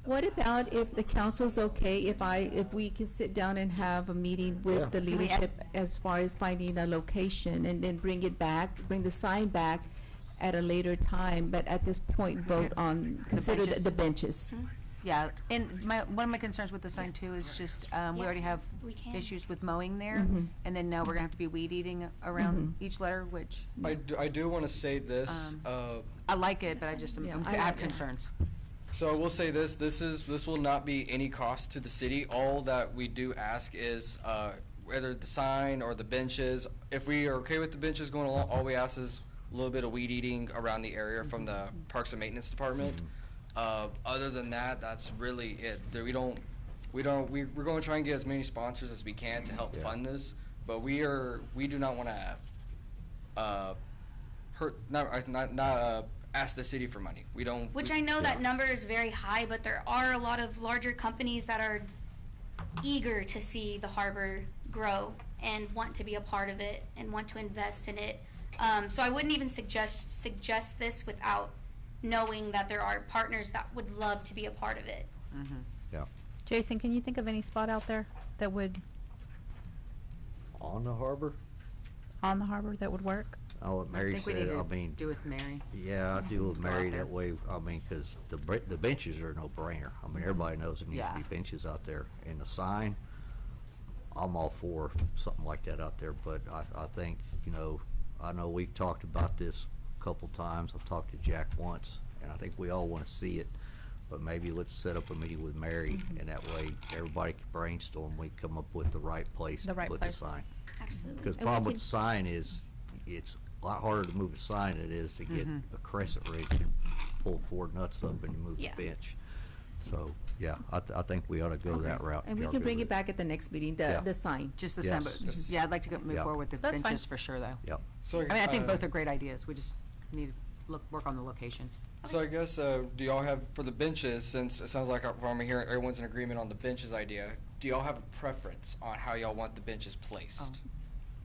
What about if the council's okay, if we can sit down and have a meeting Yeah. with the we add- leadership as far as finding a location and then bring it back, bring the sign back at a later time, but at this point vote on, consider benches? the benches. yeah, and one of my concerns with the sign too is just, we Yeah, already have we can. issues with mowing there. Mhm. And then now we're gonna have to be weed eating around each letter, which, I do want to say this, I like it, but I just, Yeah, I I have like it. concerns. so I will say this will not be any cost to the city. All that we do ask is, whether the sign or the benches, if we are okay with the benches going along, all we ask is a little bit of weed eating around the area from the Parks and Maintenance Department. Other than that, that's really it. We're going to try and get as many sponsors as we can to help Yeah. fund this, but we do not want to, ask the city for money. We don't. Which I know that number is very high, but there are a lot of larger companies that are eager to see the harbor grow and want to be a part of it and want to invest in it. So I wouldn't even suggest this without knowing that there are partners that would love to be a part of it. Yeah. Jason, can you think of any spot out there that would, On the harbor? on the harbor, that would work? Oh, what I Mary think we said, need I to mean, do with Mary. yeah, I do with Go out Mary there. that way, I mean, cause the benches are no brainer. I mean, everybody knows there needs to Yeah. be benches out there. And the sign, I'm all for something like that out there, but I think, I know we've talked about this a couple times. I've talked to Jack once, and I think we all wanna see it. But maybe let's set up a meeting with Mary, and that way everybody can brainstorm, we come up with the right place The to right put the place. sign. Absolutely. Because the And we problem with can- the sign is, it's a lot harder to move a sign than it is to get a crescent ridge and pull four nuts up and you move the Yeah. bench. So, yeah, I think we ought to go that route. And we Y'all can good bring with it back at the next meeting, Yeah. the sign. Just the sign, Yes. but, yeah, I'd like to move Yeah. forward with the That's fine. benches for sure, though. Yep. So, I mean, I think both are great ideas. We just need to work on the location. So I guess, do y'all have, for the benches, since it sounds like from here, everyone's in agreement on the benches idea, do y'all have a preference on how y'all want the benches placed? Oh.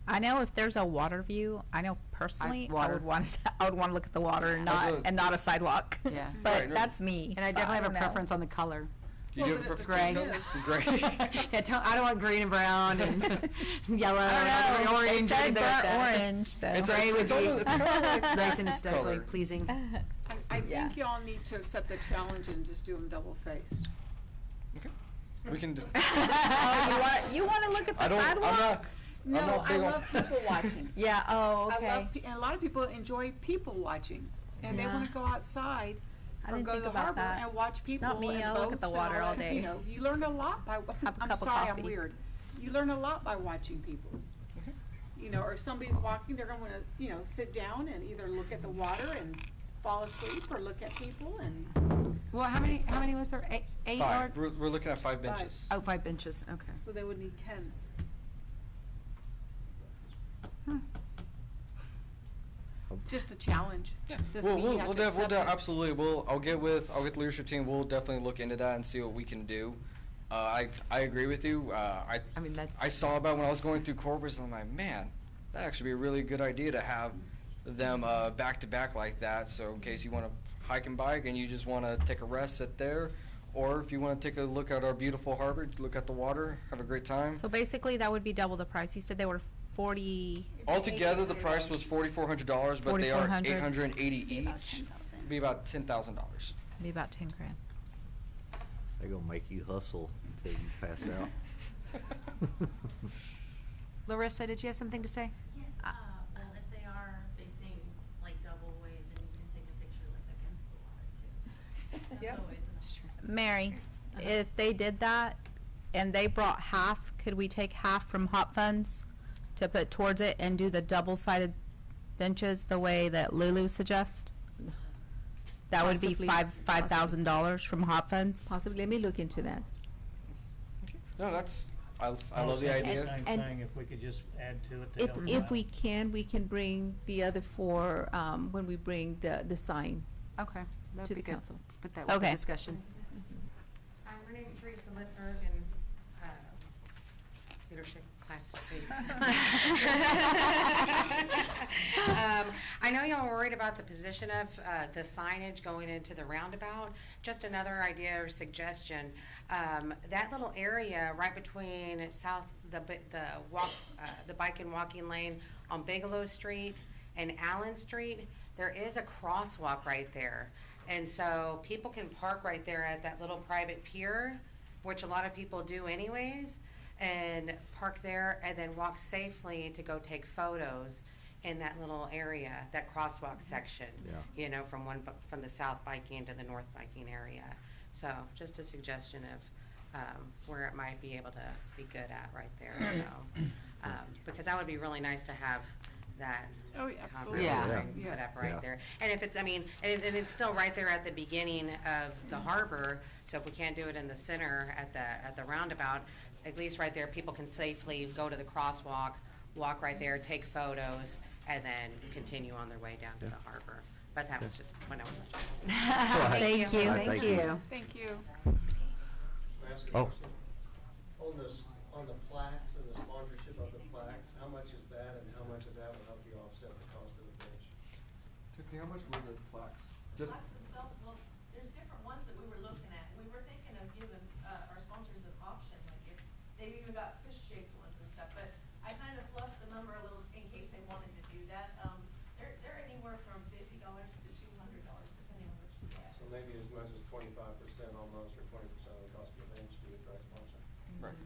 I know if there's a water view, I know personally, I water. would want to, I would want to look at the water and That's not, and not a sidewalk. Yeah. But Right, no. that's me. And I but definitely have a don't know. preference on the color. You do have a Well, but preference? the Gray. thing is- Gray? Yeah, I don't want green and brown and yellow I and don't know. orange. They said either of burnt that. orange, so. It's- Gray would it's be almost- it's kinda like nice and aesthetically color. pleasing. I Yeah. think y'all need to accept the challenge and just do them double-faced. We can, Oh, you want to look at I the don't, sidewalk? No, not I big on- love people watching. Yeah, oh, I okay. love, and a lot of people enjoy people watching, and they Yeah. wanna go outside I or didn't go to think the about harbor that. and watch people Not me, and I'll look at the boats and water all that. day. You know, you learn a lot by, Have a I'm cup of sorry, I'm coffee. weird. You learn a lot by watching people. You know, or if somebody's walking, they're gonna wanna, sit down and either look at the water and fall asleep or look at people and, Well, how many was there? Eight five, yard? we're looking at 5 benches. Oh, 5 benches, okay. so they would need 10. Just a challenge. Yeah, Doesn't mean you have to accept it. absolutely, I'll get the leadership team, we'll definitely look into that and see what we can do. I agree with you, I mean, that's. I saw about when I was going through Corpus, and I'm like, man, that'd actually be a really good idea to have them back to back like that. So in case you want to hike and bike and you just want to take a rest, sit there, or if you want to take a look at our beautiful harbor, look at the water, have a great time. So basically, that would be double the price. You said they were 40, Altogether, the price was $4,400, but they are $4,400. $880 About each. 10,000. Be about $10,000. be about 10 grand. They're gonna make you hustle until you pass out. Larissa, did you have something to say? Yes, well, if they are facing like double weight, then you can take a picture like against the water too. That's always an option. Mary, if they did that and they brought half, could we take half from hot funds to put towards it and do the double-sided benches the way that Lulu suggests? That would be Possibly. $5,000 from hot funds? Possibly, let me look into that. No, that's, I love the idea. Same And- thing, if we could just add to it to If, help them if out. we can bring the other four, when we bring the sign Okay. That'd to be the good. council. Put that with the Okay. discussion. Hi, my name is Teresa Littberg, and leadership class. I know y'all are worried about the position of the signage going into the roundabout. Just another idea or suggestion. That little area right between the bike and walking lane on Bigelow Street and Allen Street, there is a crosswalk right there. And so people can park right there at that little private pier, which a lot of people do anyways, and park there and then walk safely to go take photos in that little area, that crosswalk section. Yeah. You know, from the south biking to the north biking area. So just a suggestion of where it might be able to be good at right there. So because that would be really nice to have that Oh, yeah, absolutely. conference Yeah. put up Yeah. right there. And if it's, I mean, and it's still right there at the beginning of the harbor, so if we can't do it in the center at the roundabout, at least right there, people can safely go to the crosswalk, walk right there, take photos, and then continue on their way down to the harbor. But that was just what I was. Thank you. Thank you. Thank you. Oh, On the plaques and the sponsorship of the plaques, how much is that and how much of that will help you offset the cost of the bench? Tiffany, how much were the plaques? Just, Plaques themselves, well, there's different ones that we were looking at. We were thinking of giving, our sponsors an option, like if, they've even got fish-shaped ones and stuff, but I kind of fluffed the number a little in case they wanted to do that. They're anywhere from $50 to $200, depending on which we get. So maybe as much as 25% almost, or 20% of the cost of the bench to be the right sponsor. Right.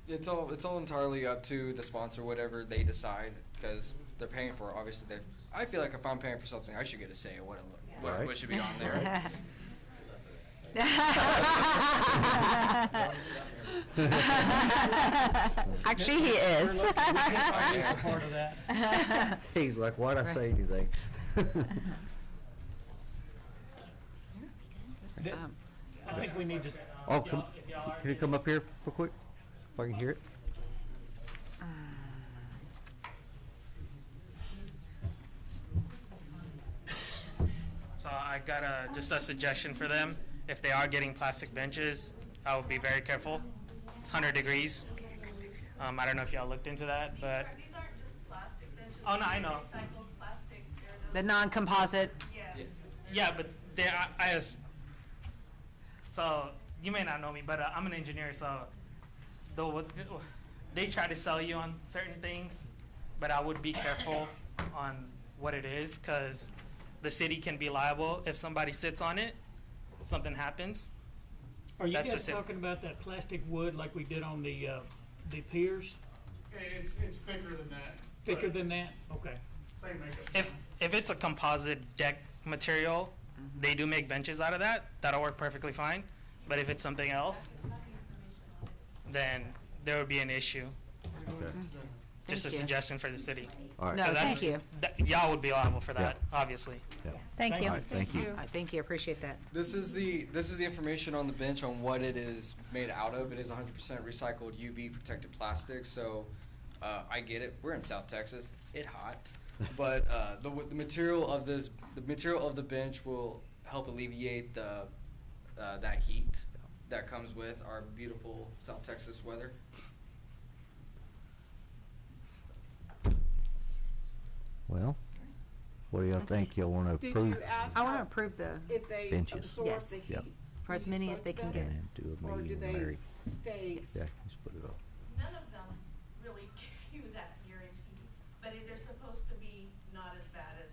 It's all entirely up to the sponsor, whatever they decide, because they're paying for it. Obviously, I feel like if I'm paying for something, I should get a say in Right. what should be on there. Actually, he is. We're part of that. he's like, why'd I say anything? I think we need to. Oh, if y'all are can you come up here real quick, if I can hear it? So I got just a suggestion for them. If they are getting plastic benches, I would be very careful. It's 100 degrees. I don't know if y'all looked into that, but. These aren't just plastic benches. Oh, no, I know. Recycled plastic, The they're those. non-composite. Yes. Yeah, but so you may not know me, but I'm an engineer, so they try to sell you on certain things, but I would be careful on what it is, because the city can be liable if somebody sits on it, something happens. Are you That's guys just it. talking about that plastic wood like we did on the piers? It's thicker than that. Thicker but than that? Okay. Same makeup. If it's a composite deck material, they do make benches out of that. That'll work perfectly fine. But if it's something else, then there would be an issue. Okay. Just a Thank you. suggestion for the city. All right. No, 'Cause thank you. Y'all would be liable for that, obviously. Yeah. Thank you. All right, thank you. Thank you, appreciate that. This is the information on the bench on what it is made out of. It is 100% recycled UV protected plastic. So I get it. We're in South Texas. It's hot, but the material of the bench will help alleviate that heat that comes with our beautiful South Texas weather. Well, what do y'all think? Y'all want to Did approve? you ask I want to how- approve the, if they Benches. absorb Yes. the heat? Yep. for as you many as spoke they to can that? get. And do a Or do meeting with they Mary. stay? Yeah, just put it up. None of them really give you that guarantee, but they're supposed to be not as bad as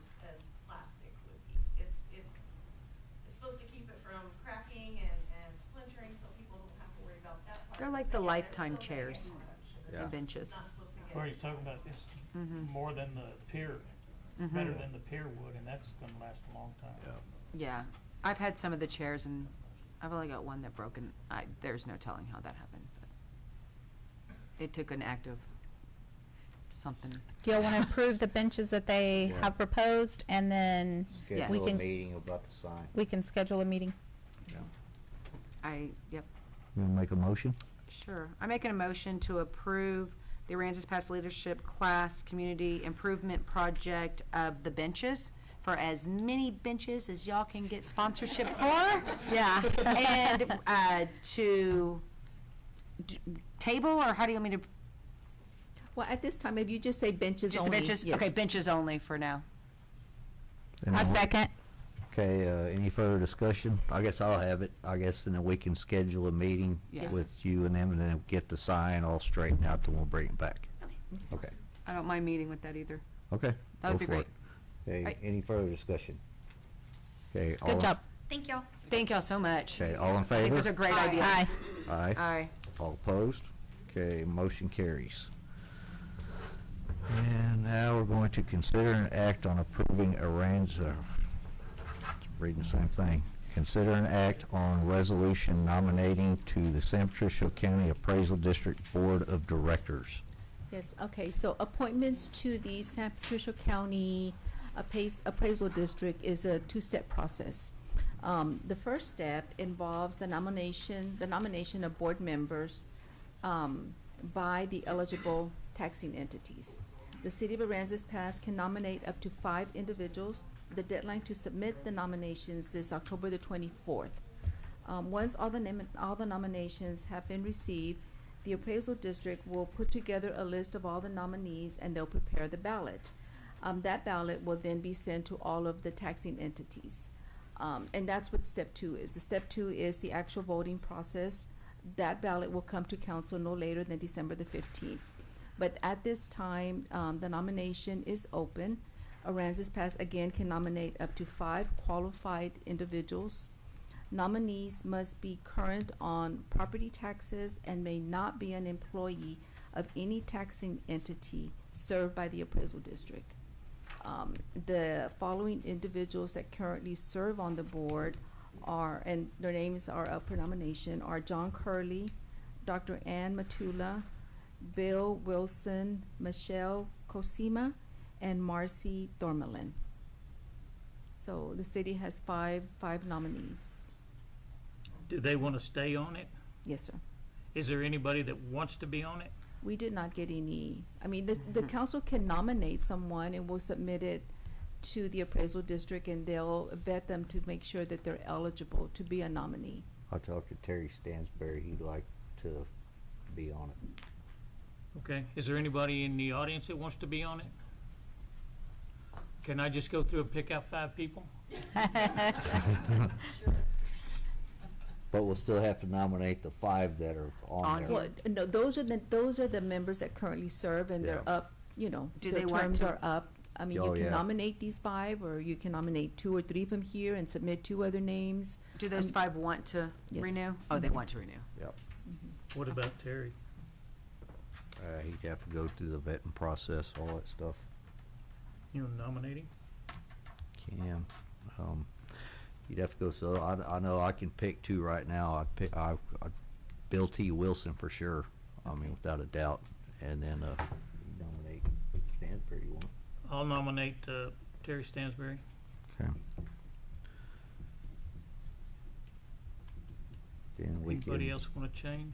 plastic would be. It's supposed to keep it from cracking and splintering, so people don't have to worry about that part. They're like the But yeah, lifetime still gonna chairs get production. Yeah. and benches. Not supposed to Where he's talking about it's more than the pier, better than the pier would, and that's gonna last a long time. Yeah, I've had some of the chairs and I've only got one that broke and there's no telling how that happened. But it took an act of something. Do y'all want to approve the benches that they Yeah. have proposed, and then we Schedule a can, meeting about the sign. we can schedule a meeting? Yep. You wanna make a motion? Sure. I'm making a motion to approve the Aransas Pass Leadership Class Community Improvement Project of the benches for as many benches as y'all can get sponsorship for. Yeah. And to table, or how do you want me to? Well, at this time, if you just say benches Just only. the benches? yes. Okay, benches only for now. A second. Okay, any further discussion? I guess I'll have it, and then we can schedule a meeting Yes. with you and them, and then get the sign all straightened out, then we'll bring it back. Okay, I don't mind meeting with that either. okay. That would go be for great. it. Okay, Right. any further discussion? Okay. all Good in- job. Thank y'all. Thank y'all so much. Okay, all in I think favor? those are great ideas. Aye. Aye. Aye. All opposed? Okay, motion carries. And now we're going to consider an act on approving reading the same thing. Consider an act on resolution nominating to the San Patricio County Appraisal District Board of Directors. Yes, okay, so appointments to the San Patricio County Appraisal District is a two-step process. The first step involves the nomination of board members by the eligible taxing entities. The City of Aransas Pass can nominate up to 5 individuals. The deadline to submit the nominations is October the 24th. Once all the nominations have been received, the appraisal district will put together a list of all the nominees and they'll prepare the ballot. That ballot will then be sent to all of the taxing entities. And that's what step 2 is. The step 2 is the actual voting process. That ballot will come to council no later than December the 15th. But at this time, the nomination is open. Aransas Pass again can nominate up to 5 qualified individuals. Nominees must be current on property taxes and may not be an employee of any taxing entity served by the appraisal district. The following individuals that currently serve on the board are, and their names are up for nomination, are John Curley, Dr. Ann Matula, Bill Wilson, Michelle Cosima, and Marcy Dormelin. So the city has five nominees. Do they want to stay on it? Yes, sir. Is there anybody that wants to be on it? We did not get any, I mean, the council can nominate someone and we'll submit it to the appraisal district and they'll vet them to make sure that they're eligible to be a nominee. I talked to Terry Stansberry, he'd like to be on it. Okay, is there anybody in the audience that wants to be on it? Can I just go through and pick out 5 people? But we'll still have to nominate the 5 that are on there. Well, no, those are the members that currently serve and they're Yeah. up, you know, Do their they want terms to- are up. I mean, Oh, you can yeah. nominate these 5 or you can nominate 2 or 3 from here and submit 2 other names. Do those 5 want to Yes. renew? Oh, they want to renew. Yep. What about Terry? He'd have to go through the vetting process, all that stuff. You want to nominate him? Can. You'd have to go, so I know I can pick 2 right now. I'd pick, Bill T. Wilson for sure, I mean, without a doubt. And then, you nominate Stansberry, you want? I'll nominate Terry Stansberry. Okay. Then we Anybody can, else want to change?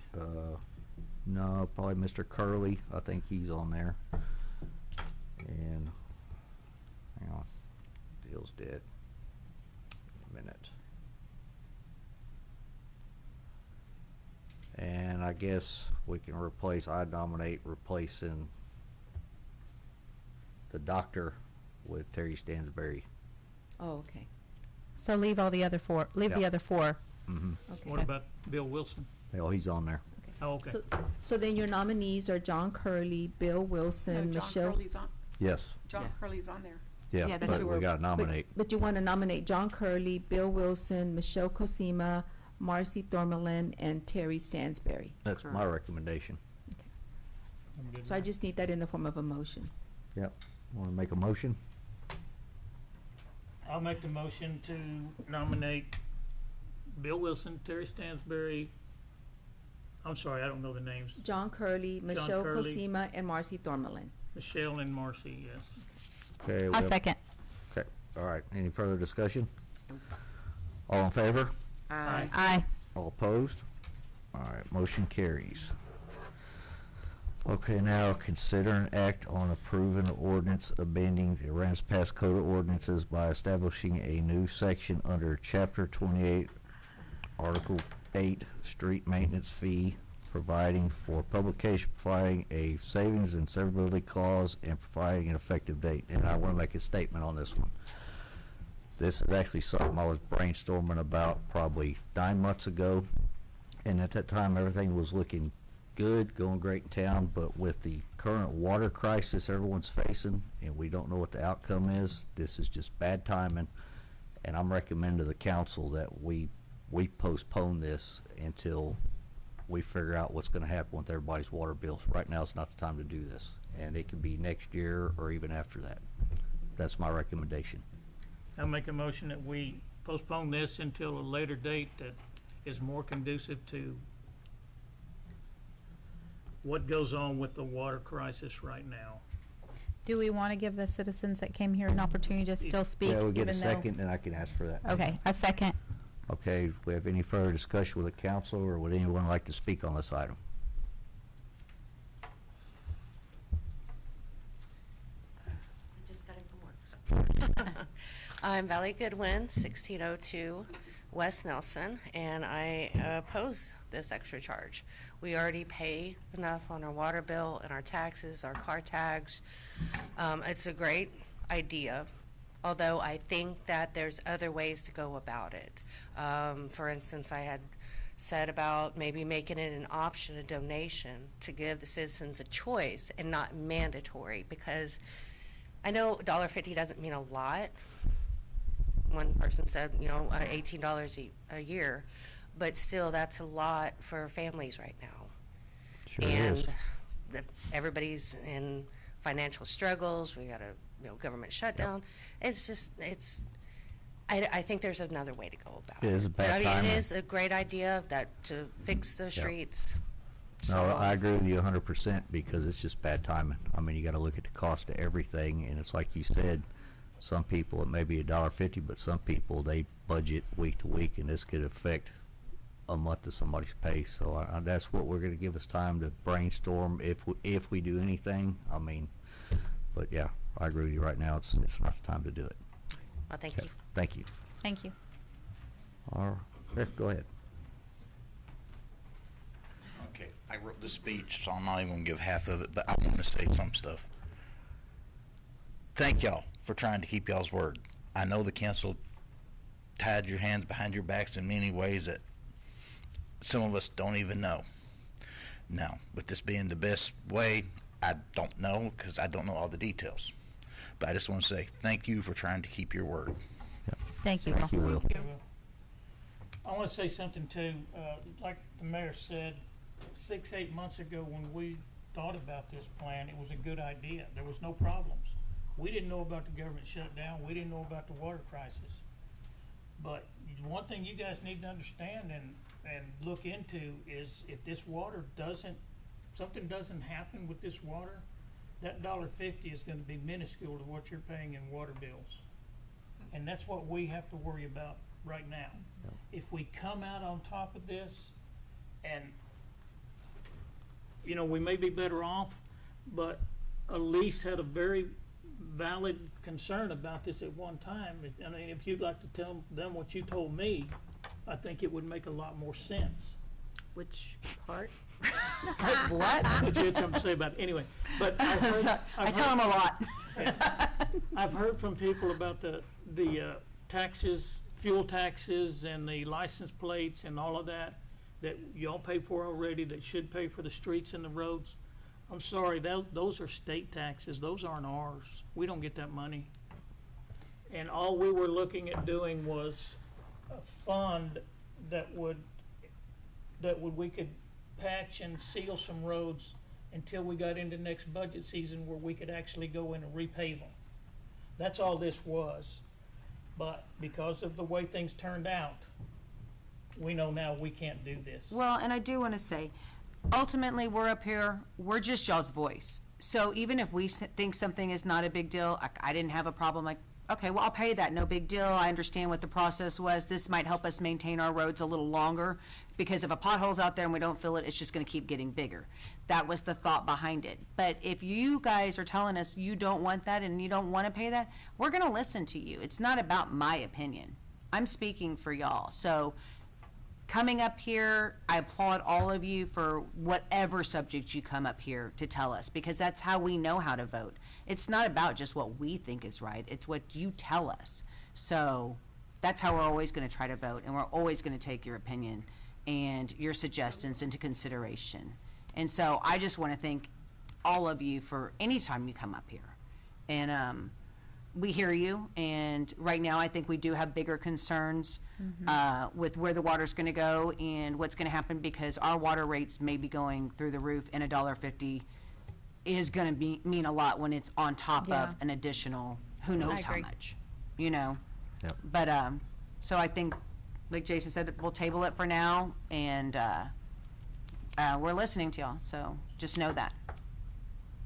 no, probably Mr. Curley, I think he's on there. And, hang on, Bill's dead. A minute. And I guess we can I'd nominate replacing the doctor with Terry Stansberry. Oh, okay. So leave all the other 4, leave the Yeah. other 4. Mm-hmm. Okay. What about Bill Wilson? Oh, he's on there. Oh, okay. So then your nominees are John Curley, Bill Wilson, No, John Michelle. Curley's on, Yes, John Yeah. Curley's on there. yeah, Yeah, that's but who we we're- gotta nominate. But you want to nominate John Curley, Bill Wilson, Michelle Cosima, Marcy Thormelin, and Terry Stansberry. That's my Correct. recommendation. So I just need that in the form of a motion. Yep. Want to make a motion? I'll make the motion to nominate Bill Wilson, Terry Stansberry, I'm sorry, I don't know the names. John Curley, Michelle Curley. Cosima, and Marcy Thormelin. Michelle and Marcy, yes. Okay. I'll second. Okay, all right. Any further discussion? All in favor? Aye. Aye. All opposed? All right, motion carries. Okay, now consider an act on approving an ordinance amending the Aransas Pass Code of Ordinances by establishing a new section under Chapter 28, Article 8, Street Maintenance Fee, providing for publication, providing a savings and severability clause, and providing an effective date. And I want to make a statement on this one. This is actually something I was brainstorming about probably 9 months ago, and at that time everything was looking good, going great in town, but with the current water crisis everyone's facing, and we don't know what the outcome is, this is just bad timing, and I'm recommending to the council that we postpone this until we figure out what's going to happen with everybody's water bills. Right now, it's not the time to do this, and it could be next year or even after that. That's my recommendation. I'll make a motion that we postpone this until a later date that is more conducive to what goes on with the water crisis right now. Do we want to give the citizens that came here an opportunity to still speak? Yeah, we'll get a even though- second, and I can ask for that. Okay, a second. Okay, do we have any further discussion with the council, or would anyone like to speak on this item? Just got in from work. I'm Valley Goodwin, 1602 West Nelson, and I oppose this extra charge. We already pay enough on our water bill and our taxes, our car tags. It's a great idea, although I think that there's other ways to go about it. For instance, I had said about maybe making it an option, a donation, to give the citizens a choice and not mandatory, because I know $1.50 doesn't mean a lot. One person said, you know, $18 a year, but still that's a lot for families right now. Sure And is. Everybody's in financial struggles. We got a government shutdown. It's just, I think there's another way to go about it. It is a bad But, I mean, timing. it is a great idea that to fix the streets. No, I agree with you 100% because it's just bad timing. I mean, you got to look at the cost of everything, and it's like you said, some people it may be $1.50, but some people they budget week to week, and this could affect a month of somebody's pay. So that's what we're going to give us time to brainstorm if we do anything. I mean, but yeah, I agree with you. Right now, it's not the time to do it. Well, thank Okay, you. Thank you. Thank you. All right, go ahead. Okay, I wrote the speech, so I'm not even gonna give half of it, but I want to say some stuff. Thank y'all for trying to keep y'all's word. I know the council tied your hands behind your backs in many ways that some of us don't even know. Now, with this being the best way, I don't know because I don't know all the details. But I just want to say thank you for trying to keep your word. Thank you. Thank you, Will. I want to say something too. Like the mayor said, 6-8 months ago when we thought about this plan, it was a good idea. There was no problems. We didn't know about the government shutdown. We didn't know about the water crisis. But one thing you guys need to understand and look into is if this water something doesn't happen with this water, that $1.50 is going to be minuscule to what you're paying in water bills. And that's what we have to worry about right now. If we come out on top of this and, you know, we may be better off, but Elise had a very valid concern about this at one time. I mean, if you'd like to tell them what you told me, I think it would make a lot more sense. Which part? What? But you had something to say about it. Anyway, but I've heard, So, I tell them a lot. I've heard from people about the taxes, fuel taxes and the license plates and all of that y'all pay for already, that should pay for the streets and the roads. I'm sorry, those are state taxes. Those aren't ours. We don't get that money. And all we were looking at doing was a fund that we could patch and seal some roads until we got into next budget season where we could actually go in and repave them. That's all this was. But because of the way things turned out, we know now we can't do this. Well, and I do want to say, ultimately, we're up here, we're just y'all's voice. So even if we think something is not a big deal, like, I didn't have a problem, like, okay, well, I'll pay that, no big deal. I understand what the process was. This might help us maintain our roads a little longer, because if a pothole's out there and we don't fill it, it's just gonna keep getting bigger. That was the thought behind it. But if you guys are telling us you don't want that and you don't wanna pay that, we're gonna listen to you. It's not about my opinion. I'm speaking for y'all. So coming up here, I applaud all of you for whatever subject you come up here to tell us, because that's how we know how to vote. It's not about just what we think is right, it's what you tell us. So that's how we're always gonna try to vote, and we're always gonna take your opinion and your suggestions into consideration. And so I just wanna thank all of you for any time you come up here. And we hear you, and right now I think we do have bigger concerns with where the water's gonna go and what's gonna happen, because our water rates may be going through the roof, and $1.50 is gonna mean a lot when it's on top Yeah. of an additional, who knows how agree. much, you know? Yep. But, so I think, like Jason said, we'll table it for now, and, we're listening to y'all, so just know that.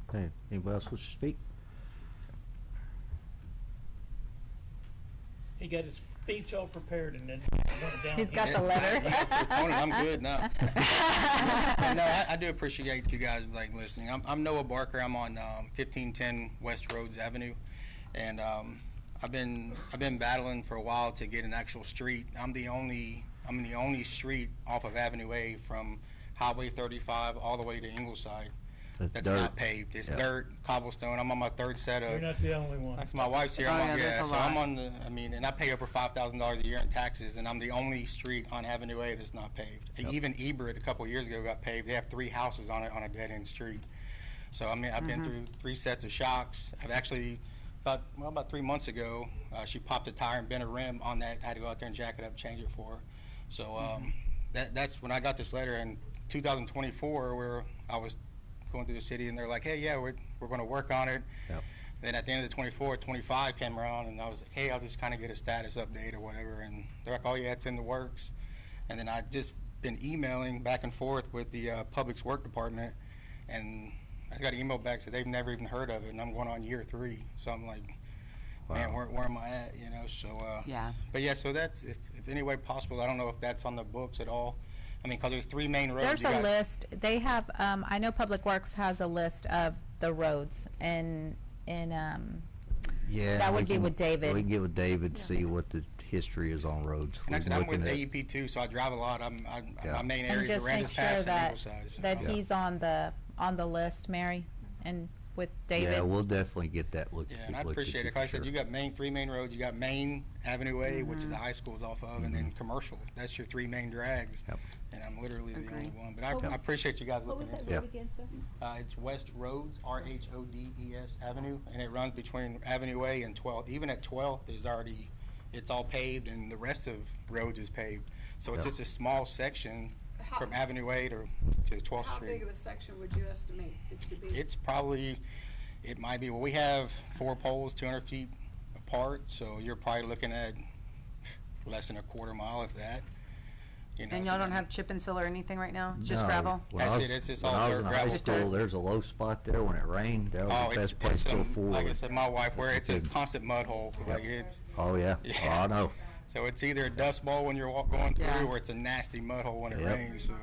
Okay, anybody else wish to speak? He got his speech all prepared and then went down. He's got the letter. I'm good now. No, I do appreciate you guys like listening. I'm Noah Barker. I'm on 1510 West Rhodes Avenue, and I've been battling for a while to get an actual street. I'm the only street off of Avenue A from Highway 35 all the way to Ingleside. That's dirt. not paved. It's dirt, cobblestone. I'm on my third set of. You're not the only one. My wife's here. Oh, I'm on, yeah, yeah, there's a so I'm lot. on the. I mean, and I pay over $5,000 a year in taxes, and I'm the only street on Avenue A that's not paved. Even Ebert a couple of years ago got paved. They have 3 houses on it on a dead end street. So I mean, I've been through 3 sets of shocks. I've actually about 3 months ago, she popped a tire and bent a rim on that. I had to go out there and jack it up, change it for her. So that's when I got this letter in 2024, where I was going through the city, and they're like, hey, yeah, we're going to work on it. Yep. Then at the end of the 25 came around, and I was like, hey, I'll just kind of get a status update or whatever. And they're like, oh, yeah, it's in the works. And then I just been emailing back and forth with the Public Works Department, and I got an email back that they've never even heard of it, and I'm going on year 3. So I'm like, man, where am I at, you know? So, Yeah. But yeah, so that's, if any way possible, I don't know if that's on the books at all. I mean, because there's 3 main roads. There's You a got- list, they have, I know Public Works has a list of the roads, and, Yeah. that we would be can- with David. We can get with David, see what the history is on roads. And actually, We're I'm with looking at- AEP too, so I drive a lot. Yeah. My main And areas just are make Randus sure Pass and that, Ingleside. So. that Yeah. he's on the list, Mary, and with David. Yeah, we'll definitely get that looked. Yeah, and I looked appreciate into it. Like I for said, sure. you got 3 main roads. You got Main Avenue A, which is Mm-hmm. the high school's off of, and then commercial. That's your 3 main drags. Yep. And I'm literally the only one. But What was- I appreciate you guys What was looking that into road it. again, sir? It's West Rhodes, RHODES Avenue, and it runs between Avenue A and 12th. Even at 12th is already, it's all paved, and the rest of Rhodes is paved. So it's Yeah. just a small section from Avenue A to 12th How Street. big of a section would you estimate it to be? It's probably, it might be, well, we have 4 poles 200 feet apart, so you're probably looking at less than a quarter mile, if that. You know, And so y'all don't then- have chip and seal or anything right now? Just No. gravel? When I That's was- it. It's just when all I was dirt, in high gravel. school, there's a low spot there when it rained. That was the best place to go forward. like I said, my wife, where it's a constant mud hole, like it's, Oh, yeah. Oh, I know. so it's either a dust bowl when you're going through, Yeah. or it's a nasty mud hole when it Yep. rains, so.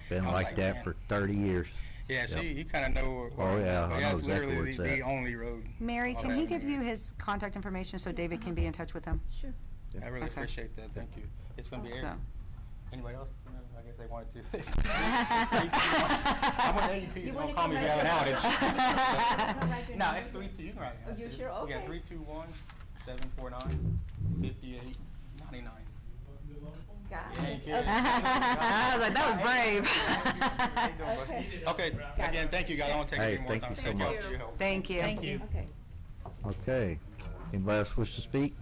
Been I was like that man. for 30 years. Yeah, so Yep. you kind of know. Oh, yeah, but I know it's exactly literally where it's the at. only road. Mary, off can he Avenue give A. you his contact information so David can be in touch with him? Sure. I really Okay. appreciate that, thank you. It's gonna be So- aired. Anybody else? No, I guess they wanted to. I'm with AEP, You don't wanna call me come if you have right an now? Come right outage. your No, number. it's 32, you can write it. Oh, you That's sure? it. Okay. Yeah, 321-749-5899. Got Yeah, it. you I was like, that was brave. Okay, again, thank you guys, I won't take Hey, any more thank time. you so Thank much. y'all for your help. Thank you. Thank you. Okay. Okay. Anybody else wish to speak?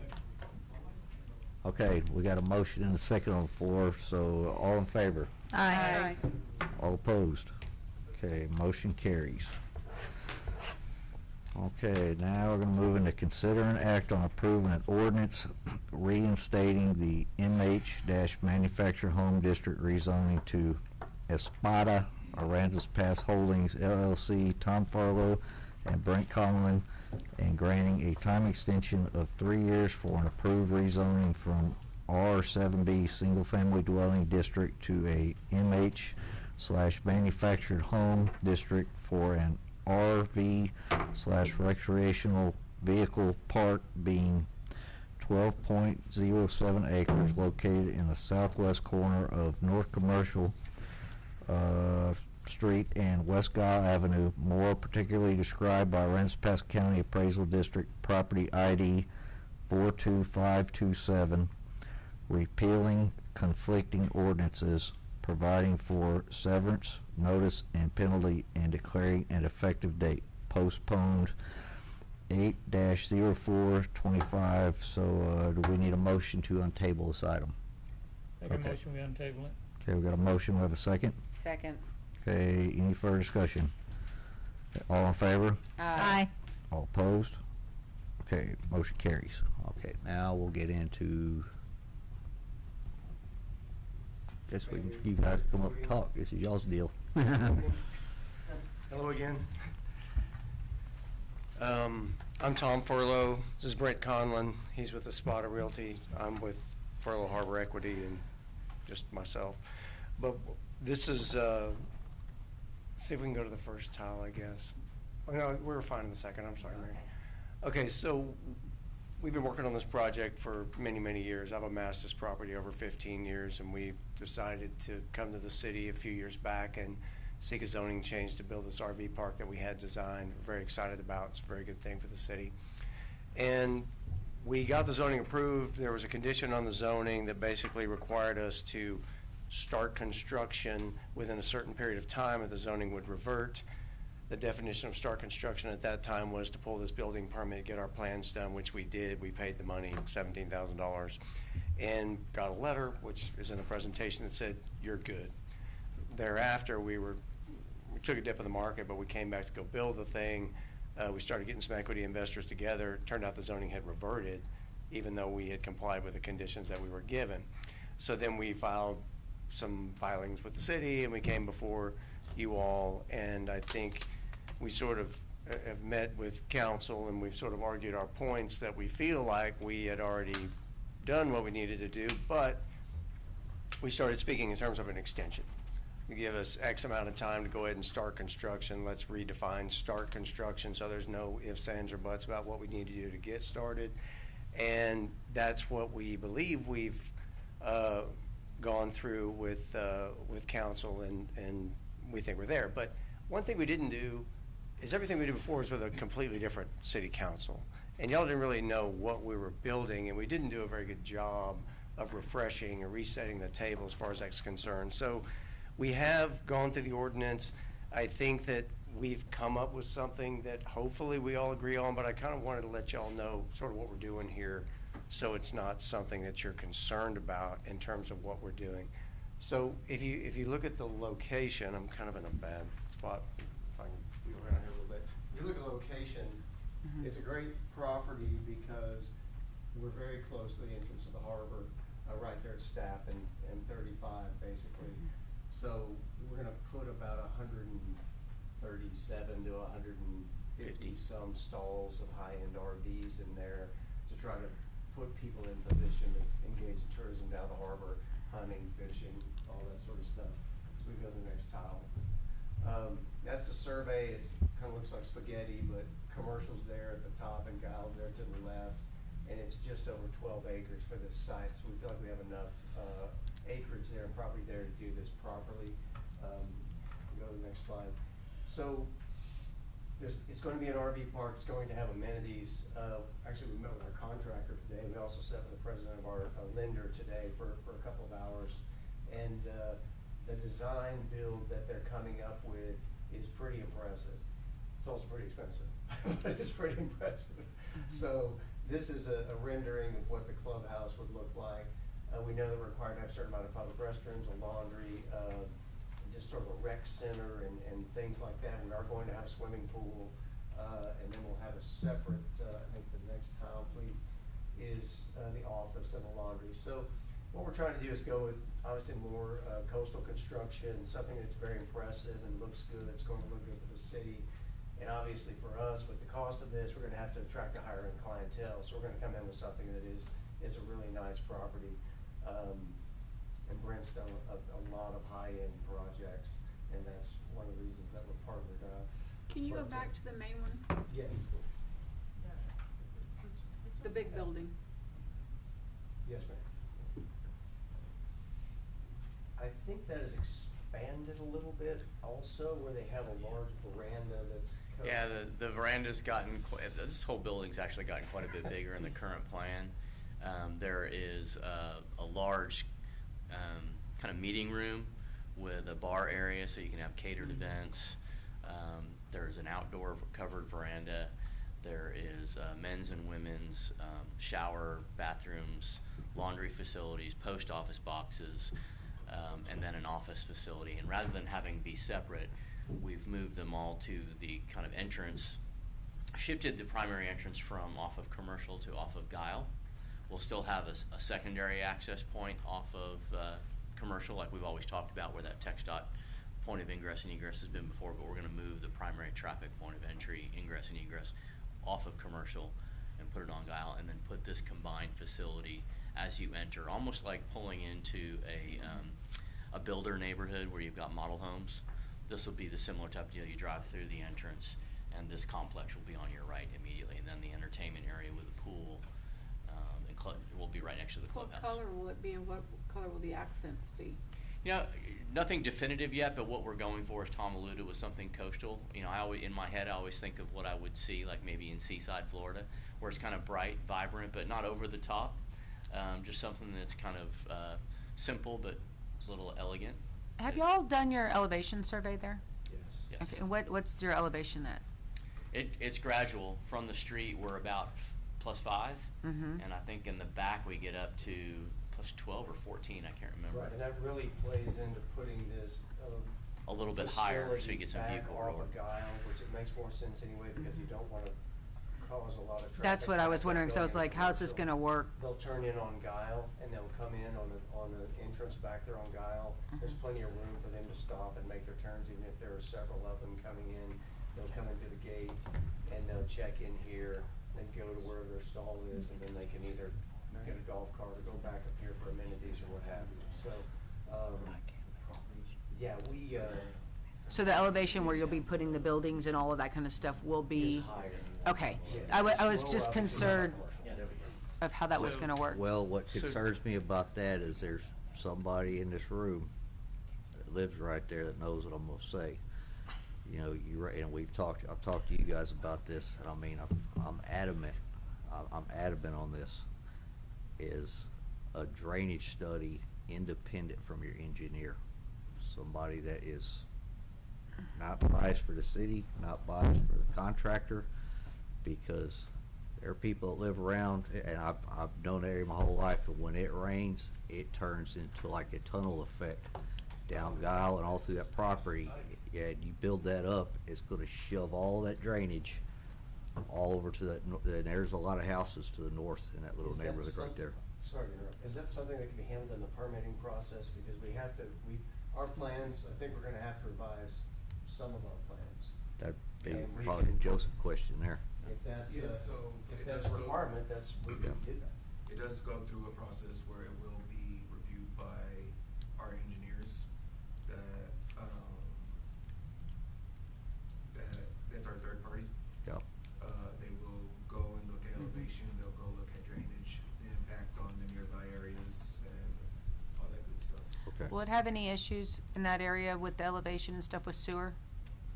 Okay, we got a motion and a second on the floor, so all in favor? Aye. All opposed? Okay, motion carries. Okay, now we're gonna move into consider and act on approving an ordinance reinstating the MH-Manufactured Home District rezoning to Espada Aransas Pass Holdings LLC, Tom Farlow and Brent Conlon, and granting a time extension of 3 years for an approved rezoning from R7B Single Family Dwelling District to a MH/Manufactured Home District for an RV/recreational vehicle park being 12.07 acres located in the southwest corner of North Commercial Street and West Guile Avenue, more particularly described by Aransas Pass County Appraisal District Property ID 42527, repealing conflicting ordinances, providing for severance, notice, and penalty, and declaring an effective date. Postponed 8-0425. So do we need a motion to untable this item? Make a Okay. motion, we untable it. Okay, we got a motion. We have a second. Second. Okay, any further discussion? All in favor? Aye. All opposed? Okay, motion carries. Okay, now we'll get into, guess you guys come up and talk. This is y'all's deal. Hello again. I'm Tom Furlow. This is Brent Conlon. He's with Espada Realty. I'm with Furlow Harbor Equity and just myself. But this is, see if we can go to the first tile, I guess. Oh, no, we were fine in the second. I'm sorry, Mary. Okay, so we've been working on this project for many, many years. I've amassed this property over 15 years, and we decided to come to the city a few years back and seek a zoning change to build this RV park that we had designed. We're very excited about. It's a very good thing for the city. And we got the zoning approved. There was a condition on the zoning that basically required us to start construction within a certain period of time, or the zoning would revert. The definition of start construction at that time was to pull this building permit, get our plans done, which we did. We paid the money, $17,000, and got a letter, which is in the presentation, that said, you're good. Thereafter, we took a dip in the market, but we came back to go build the thing. We started getting some equity investors together. Turned out the zoning had reverted, even though we had complied with the conditions that we were given. So then we filed some filings with the city, and we came before you all, and I think we sort of have met with council, and we've sort of argued our points that we feel like we had already done what we needed to do, but we started speaking in terms of an extension. You give us X amount of time to go ahead and start construction. Let's redefine start construction so there's no ifs, ands, or buts about what we need to do to get started. And that's what we believe we've gone through with council, and we think we're there. But one thing we didn't do is everything we did before was with a completely different city council. And y'all didn't really know what we were building, and we didn't do a very good job of refreshing or resetting the table as far as that's concerned. So we have gone through the ordinance. I think that we've come up with something that hopefully we all agree on, but I kind of wanted to let y'all know sort of what we're doing here, so it's not something that you're concerned about in terms of what we're doing. So if you look at the location, I'm kind of in a bad spot. If I can be around here a little bit. If you look at the location, it's a great property because we're very close to the entrance of the harbor, right there at Stapp and 35, basically. So we're going to put about 137 to 150 some stalls of high-end RVs in there to try to put people in position to engage in tourism down the harbor, hunting, fishing, all that sort of stuff. So we go to the next tile. That's the survey. It kind of looks like spaghetti, but commercials there at the top and Giles there to the left. And it's just over 12 acres for this site. So we feel like we have enough acreage there and property there to do this properly. Go to the next slide. So it's going to be an RV park. It's going to have amenities. Actually, we met with our contractor today. We also sat with the president of our lender today for a couple of hours. And the design build that they're coming up with is pretty impressive. It's also pretty expensive, but it's pretty impressive. So this is a rendering of what the clubhouse would look like. We know that we're required to have a certain amount of public restrooms, a laundry, just sort of a rec center and things like that. We are going to have a swimming pool, and then we'll have a separate, I think the next tile, please, is the office and the laundry. So what we're trying to do is go with obviously more coastal construction, something that's very impressive and looks good. It's going to look good for the city. And obviously for us, with the cost of this, we're going to have to attract a higher end clientele. So we're going to come in with something that is a really nice property. And Brent's done a lot of high-end projects, and that's one of the reasons that we're partnered up. Can you go back to the main one? Yes. The big building. Yes, ma'am. I think that is expanded a little bit also, where they have a large veranda that's. Yeah, the veranda's gotten, this whole building's actually gotten quite a bit bigger in the current plan. There is a large kind of meeting room with a bar area so you can have catered events. There's an outdoor covered veranda. There is men's and women's shower, bathrooms, laundry facilities, post office boxes, and then an office facility. And rather than having be separate, we've moved them all to the kind of entrance, shifted the primary entrance from off of Commercial to off of Guile. We'll still have a secondary access point off of Commercial, like we've always talked about, where that TxDOT point of ingress and egress has been before, but we're going to move the primary traffic point of entry, ingress and egress off of Commercial and put it on Guile, and then put this combined facility as you enter, almost like pulling into a builder neighborhood where you've got model homes. This will be the similar type of deal. You drive through the entrance, and this complex will be on your right immediately, and then the entertainment area with the pool will be right next to the clubhouse. What color will it be, and what color will the accents be? You know, nothing definitive yet, but what we're going for, as Tom alluded, was something coastal. You know, in my head, I always think of what I would see, like maybe in Seaside, Florida, where it's kind of bright, vibrant, but not over the top. Just something that's kind of simple, but a little elegant. Have y'all done your elevation survey there? Yes. Okay, and what's your elevation at? It's gradual. From the street, we're about +5, and I think in the back we get up to +12 or 14. I can't remember. Right, and that really plays into putting this a little bit higher, so you get some view back corridor. off of Guile, which it makes more sense anyway, because you don't want to cause a lot of traffic. That's what I was wondering, so I was going like, into how's this Commercial. gonna work? They'll turn in on Guile, and they'll come in on the entrance back there on Guile. There's plenty of room for them to stop and make their turns, even if there are several of them coming in. They'll come into the gate, and they'll check in here, then go to where their stall is, and then they can either get a golf cart or go back up here for amenities or what have you. So, yeah, we, So the elevation where you'll be putting the buildings and all of that kind of stuff will be? is higher. Okay, Yes. I was We'll just obviously concerned have commercial. of how that was gonna work. Well, what So- concerns me about that is there's somebody in this room that lives right there that knows what I'm gonna say. You know, and I've talked to you guys about this, and I mean, I'm adamant on this, is a drainage study independent from your engineer. Somebody that is not biased for the city, not biased for the contractor, because there are people that live around, and I've known the area my whole life, but when it rains, it turns into like a tunnel effect down Guile and all through that property. Yeah, you build that up, it's gonna shove all that drainage all over to that, and there's a lot of houses to the north in that little Is that neighborhood right some- there. Sorry to interrupt. Is that something that can be handled in the permitting process? Because our plans, I think we're gonna have to revise some of our plans. That'd be And we probably a can- Joseph question there. If that's, Yeah, so if it that's does a go- requirement, we Yeah. can do that. It does go through a process where it will be reviewed by our engineers that's our third party. Yeah. They will go and look at elevation, they'll go look at drainage, the impact on the nearby areas and all that good stuff. Okay. Will it have any issues in that area with the elevation and stuff with sewer?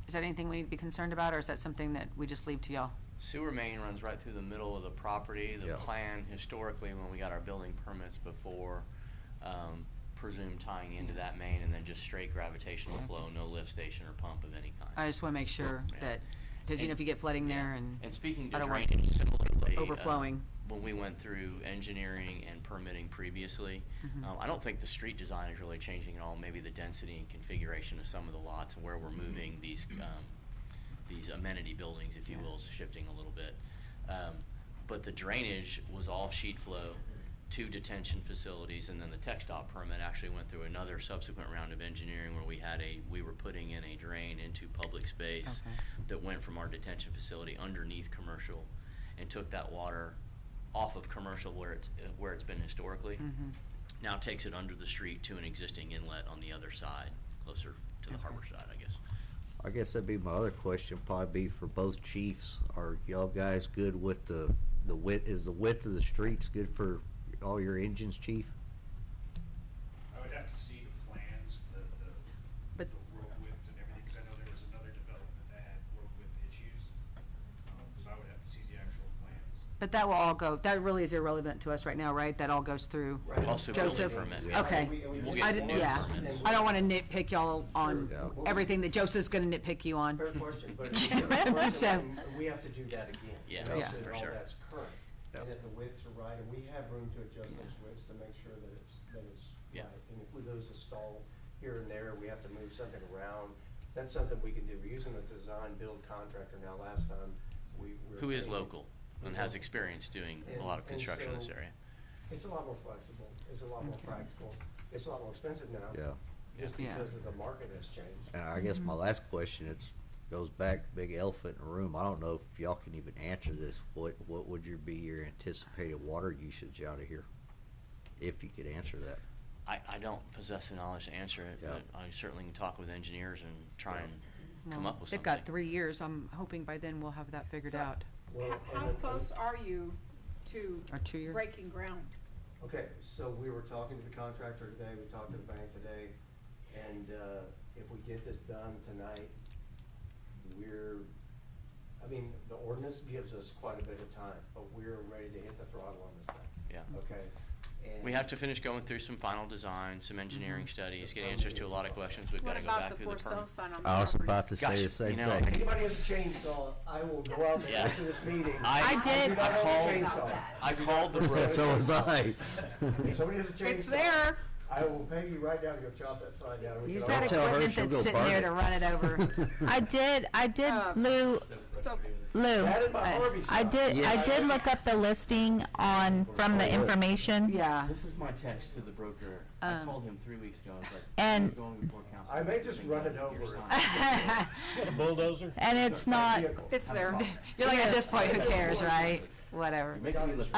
Is that anything we need to be concerned about, or is that something that we just leave to y'all? Sewer main runs right through the middle of the property. The Yeah. plan historically, when we got our building permits before, presumed tying into that main and then just straight gravitational flow, no lift station or pump of any kind. I just wanna make sure Yeah. that, cause you know, if you get flooding there and. And speaking I to don't want drainage, similarly. overflowing. when we went through engineering and permitting previously, I don't think the street design is really changing at all. Maybe the density and configuration of some of the lots and where we're moving these amenity buildings, if you will, is shifting a little bit. But the drainage was all sheet flow, 2 detention facilities, and then the TxDOT permit actually went through another subsequent round of engineering where we were putting in a drain into public space that went from our detention facility underneath commercial and took that water off of commercial where it's been historically. Now takes it under the street to an existing inlet on the other side, closer to the harbor side, I guess. I guess that'd be my other question, probably be for both chiefs. Are y'all guys good with the width? Is the width of the streets good for all your engines, chief? I would have to see the plans, the road widths and everything, because I know there was another development that had road width issues. So I would have to see the actual plans. But that will all go, that really is irrelevant to us right now, right? That all goes through Also Joseph? building permit, yeah. Okay. We'll get I didn't- building yeah. permits. I don't want to nitpick y'all on everything that Joseph's going to nitpick you on. Fair question, but if you get a question, So- then we have to do that again. Yeah, to make yeah, sure for that all sure. that's current, and that the widths are right, and we have room to adjust those widths to make sure that it's Yeah. right. And if we lose a stall here and there, we have to move something around, that's something we can do. We're using a design-build contractor now. Last time, we were. Who is paying- local and has experience doing a lot of And construction in this so area. It's a lot more flexible, it's a lot more practical, it's a lot more expensive now. Yeah. Just Yeah. because of the market has changed. And I guess my last question goes back, big elephant in the room. I don't know if y'all can even answer this. What would be your anticipated water usage out of here? If you could answer that. I don't possess the knowledge to answer it, Yeah. but I certainly can talk with engineers and try and come up with They've something. got 3 years. I'm hoping by then we'll have that figured So- out. Well, How close are you to Or 2 years. breaking ground? Okay, so we were talking to the contractor today, we talked to the bank today, and if we get this done tonight, the ordinance gives us quite a bit of time, but we're ready to hit the throttle on this thing. Yeah. Okay? And We have to finish going through some final design, some engineering studies, get answers to a lot of questions. We've What gotta go about back the through the for permit. sale sign on the I was property? about to say Gosh, the same you know, thing. if anybody has a chainsaw, I will go out there Yeah. after this meeting. I did- do not I own a called- chainsaw. I called the broker. So was I. If somebody has a chainsaw. It's there. I will pay you right now to go chop that sign down. We Use can that all- tell her equipment she'll that's go sitting burn there it. to run it over. I did, Lou, So, That is my Harvey I sign. did look up the listing from the information. Yeah. This is my text to the broker. I called him 3 weeks ago. I was like, And- "You're going before council." I may just run it over. Got a bulldozer? And it's not, it's there. You're like, at this point, who cares, right? Whatever. Making me look. Lou,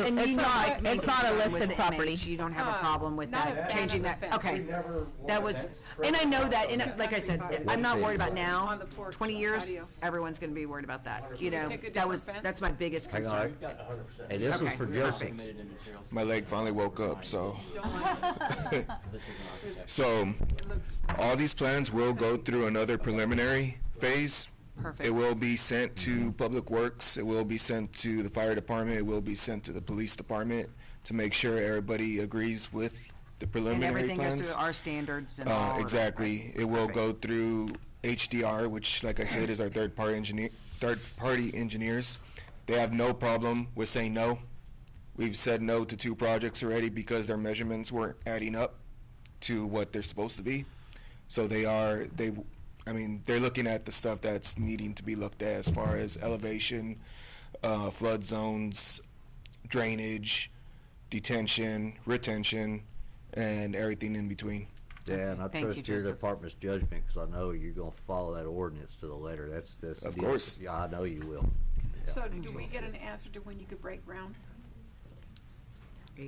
And you it's know not, what? it's not a With listed the property. inmates, You don't have a problem with not that, a changing ban that, on the okay. We never That wanted was, that. and I know that, and like I said, I'm not worried about now. On the porch, 20 years, patio. everyone's gonna be worried about that, you know? Take a That was, different that's fence? my biggest Hang on. concern. 100%. Hey, this was Okay, for perfect. Joseph. My leg finally woke up, so. Don't mind. So, It looks all these plans will go through another preliminary phase. Perfect. It will be sent to Public Works, it will be sent to the fire department, it will be sent to the police department to make sure everybody agrees with the And preliminary everything goes plans. through our standards and all of that, Exactly. right? It will Perfect. go through HDR, which, like I said, is our third-party engineers. They have no problem with saying no. We've said no to 2 projects already because their measurements weren't adding up to what they're supposed to be. So they're looking at the stuff that's needing to be looked at as far as elevation, flood zones, drainage, detention, retention, and everything in between. Yeah, and I Thank you, trust your Joseph. department's judgment, because I know you're gonna follow that ordinance to the letter. That's. Of course. Yeah, I know you will. So do we get an answer to when you could break ground?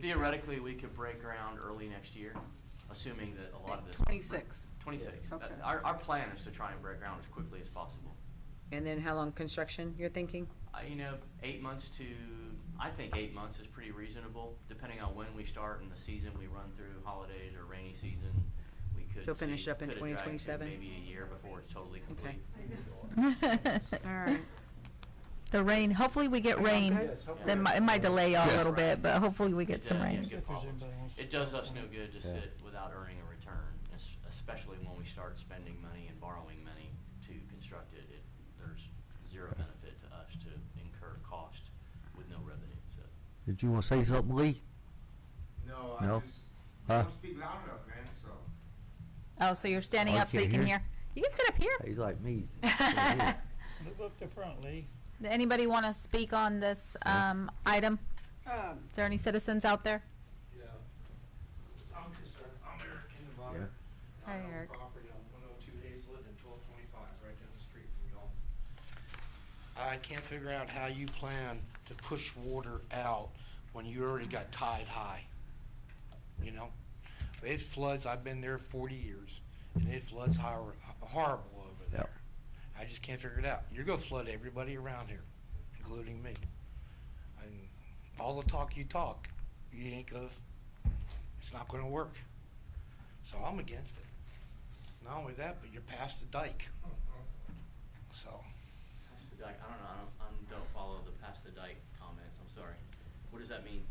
Theoretically, we could break ground early next year, assuming that a lot of this. 26. 26. Okay. Our plan is to try and break ground as quickly as possible. And then how long construction, you're thinking? 8 months to, I think 8 months is pretty reasonable, depending on when we start in the season we run through, holidays or rainy season. We could So finish up in could it drag to 2027? Maybe a year before it's totally complete. All right. The rain, hopefully we get rain. Yes, hopefully. It might delay y'all a little bit, but hopefully we get some Yeah, rain. good problems. It does us no good to sit without earning a return, especially when we start spending money and borrowing money to construct it. There's zero benefit to us to incur cost with no Did you want to say something, Lee? No, No? I just Huh? don't speak loud enough, man, so. Oh, so you're standing Oh, up so you can't can hear? hear? You can sit up here. He's like me. Move up to front, Lee. Does anybody want to speak on this item? Is there any citizens out there? Yeah. I'm concerned. I'm Eric Kindenbacher. Yeah. Hi, I own Eric. property on 102 Hazelwood and 1225, right down the street from y'all. I can't figure out how you plan to push water out when you already got tide high. You know? It floods, I've been there 40 years, and it floods horrible over there. I just can't figure it out. You're gonna flood everybody around here, including me. And all the talk you talk, you ain't gonna, it's not gonna work. So I'm against it. Not only that, but you're past the dike. So, Past the dike, I don't know, I don't follow the past the dike comment, I'm sorry. What does that mean?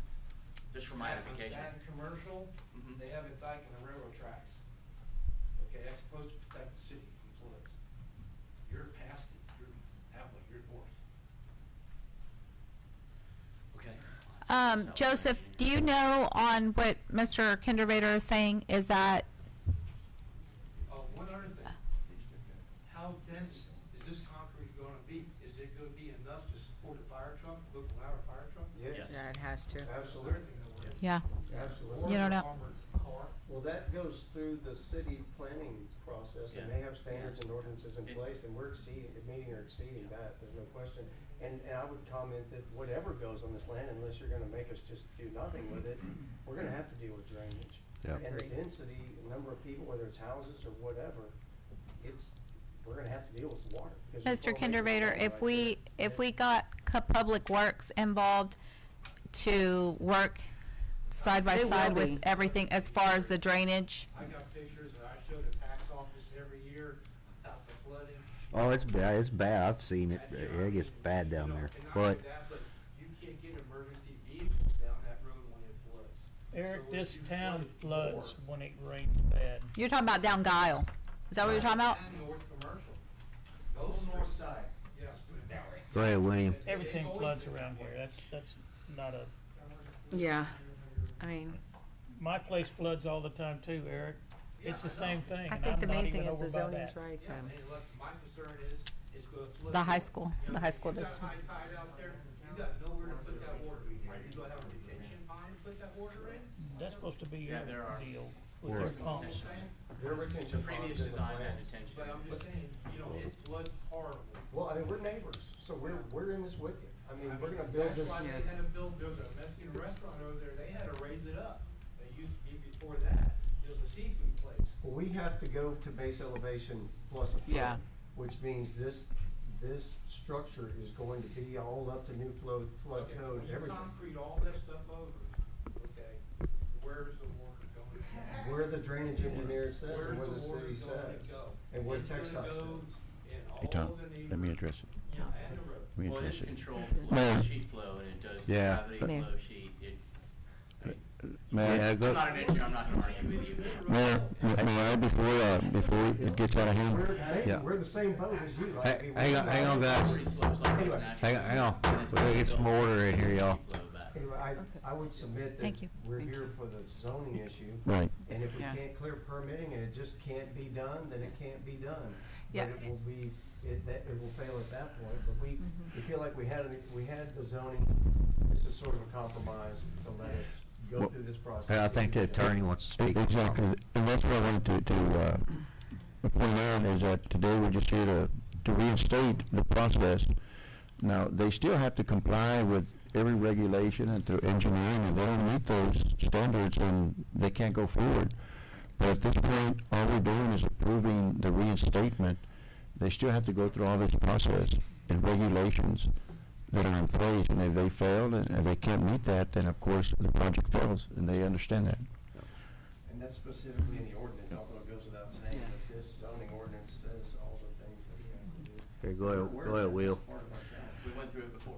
Just for my on edification. Staten Commercial, Mhm. they have a dike in the railroad tracks. Okay, that's supposed to protect the city from floods. You're past it, you're that way, you're north. Okay. Joseph, do you know on what Mr. Kindervater is saying is that, Oh, one other thing. How dense is this concrete gonna be? Is it gonna be enough to support a fire truck, look louder fire truck? Yes. Yeah, it has to. Absolutely. yeah, Absolutely. you don't know? Well, that goes through the city planning process, and they have standards and ordinances in place, and we're meeting or exceeding that, there's no question. And I would comment that whatever goes on this land, unless you're gonna make us just do nothing with it, we're gonna have to deal with drainage. Yeah. And the density, the number of people, whether it's houses or whatever, we're gonna have to deal with the water. because there's Mr. 12 acres of Kindervater, land if right we, there. if we got Public Works involved to work side by They will side with be. everything as far as the drainage, I got pictures that I show the tax office every year about the flooding. Oh, it's bad. It's bad. I've seen it. It gets bad down there. But But you can't get emergency vehicles down that road when it floods. Eric, So this if you town flood floods north- when it rains bad. you're talking about down Guile. Is that what you're talking about? And North Commercial. Those north side. Yes, put it that way. go ahead, William. Everything floods around here. That's not a, Yeah. I mean, my place floods all the time too, Eric. It's the same thing, I and think I'm the not main even thing is over the by zoning's that. right. Yeah, and look, my concern is, it's gonna flood. The high here. school, You know, the high school if you district. got high tide out there, you got nowhere to put that water. Are you gonna have a detention pond to put that water in? That's supposed to be Yeah, your there are. deal Where? with your pumps. Their retention Previous ponds in the design had plans. detention. But I'm just saying, you know, it floods horribly. Well, I mean, we're neighbors, so we're in this with you. I mean, we're gonna build this. That's why they had to build, there was a Mexican restaurant over there, they had to raise it up. They used to be before that, it was a seafood place. Well, we have to go to base elevation plus a foot. Yeah. Which means this structure is going to be all up to new flood Okay, code, when you everything. concrete all that stuff over, okay, where's the water going? Where the drainage engineer says Where's and where the water city going to says, go? and where It's gonna TxDOT says. go in Hey, Tom, all the let me address it. Yeah, and the road. Let me Well, it address it. controls Mayor. sheet flow, and it does Yeah. gravity Mayor. flow sheet. May I I'm not an engineer, I'm not gonna argue with you. Mayor, may I, before it gets out of hand? Yeah. We're in the same boat as you, right? I mean, Hang on, guys. Property slopes like those Anyway. naturally. Hang on. And it's We gotta get some built order in here, y'all. sheet flow back. Anyway, I would submit that Thank you. we're here for the zoning issue. Right. And if we Yeah. can't clear permitting and it just can't be done, then it can't be done. Yeah. But it will be, it will fail at that point, but we feel like we had the zoning, this is sort of a compromise to let us go Well, through this process. I think the attorney wants to speak. Exactly, and that's what I wanted to point out, is that today we're just here to reinstate the process. Now, they still have to comply with every regulation and through engineering, and they don't meet those standards, and they can't go forward. But at this point, all we're doing is approving the reinstatement. They still have to go through all this process and regulations that are in place, and if they fail and if they can't meet that, then of course the project fails, and they understand that. And that's specifically in the ordinance, although it goes without saying, that this zoning ordinance says all the things that we have to do. Here, go ahead, Will. Part of our job. We went through it before.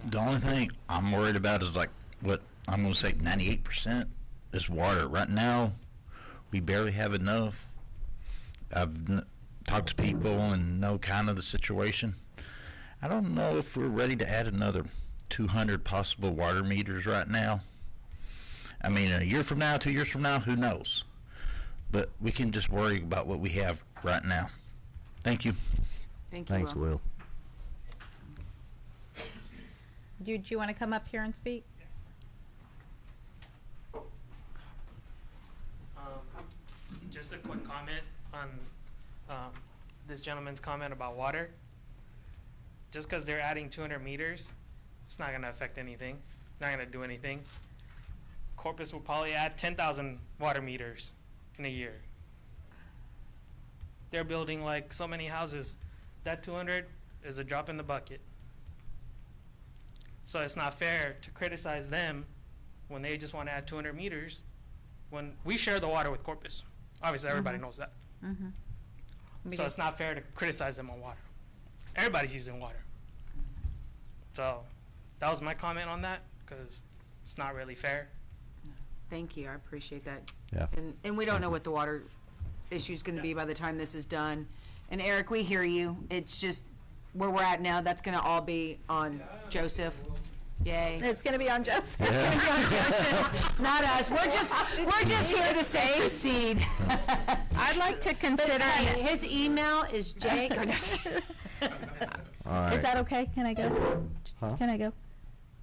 The only thing I'm worried about is like what I'm going to say 98% is water. Right now, we barely have enough. I've talked to people and know kind of the situation. I don't know if we're ready to add another 200 possible water meters right now. I mean, a year from now, 2 years from now, who knows? But we can just worry about what we have right now. Thank you. Thank you, Thanks, Will. Do you want to come up here and speak? Just a quick comment on this gentleman's comment about water. Just because they're adding 200 meters, it's not going to affect anything. Not going to do anything. Corpus will probably add 10,000 water meters in a year. They're building like so many houses. That 200 is a drop in the bucket. So it's not fair to criticize them when they just want to add 200 meters when we share the water with Corpus. Obviously, everybody knows that. So it's not fair to criticize them on water. Everybody's using water. So that was my comment on that, because it's not really fair. Thank you, I appreciate that. Yeah. And we don't know what the water issue's gonna be by the time this is done. And Eric, we hear you. It's just where we're at now, that's gonna all be on Joseph. Yay. It's going to be on Joseph. It's gonna be on Joseph, not us. We're just here to save seed. I'd like to consider. Hey, his email is Jake. All right. Is that okay? Can I go? Huh? Can I go?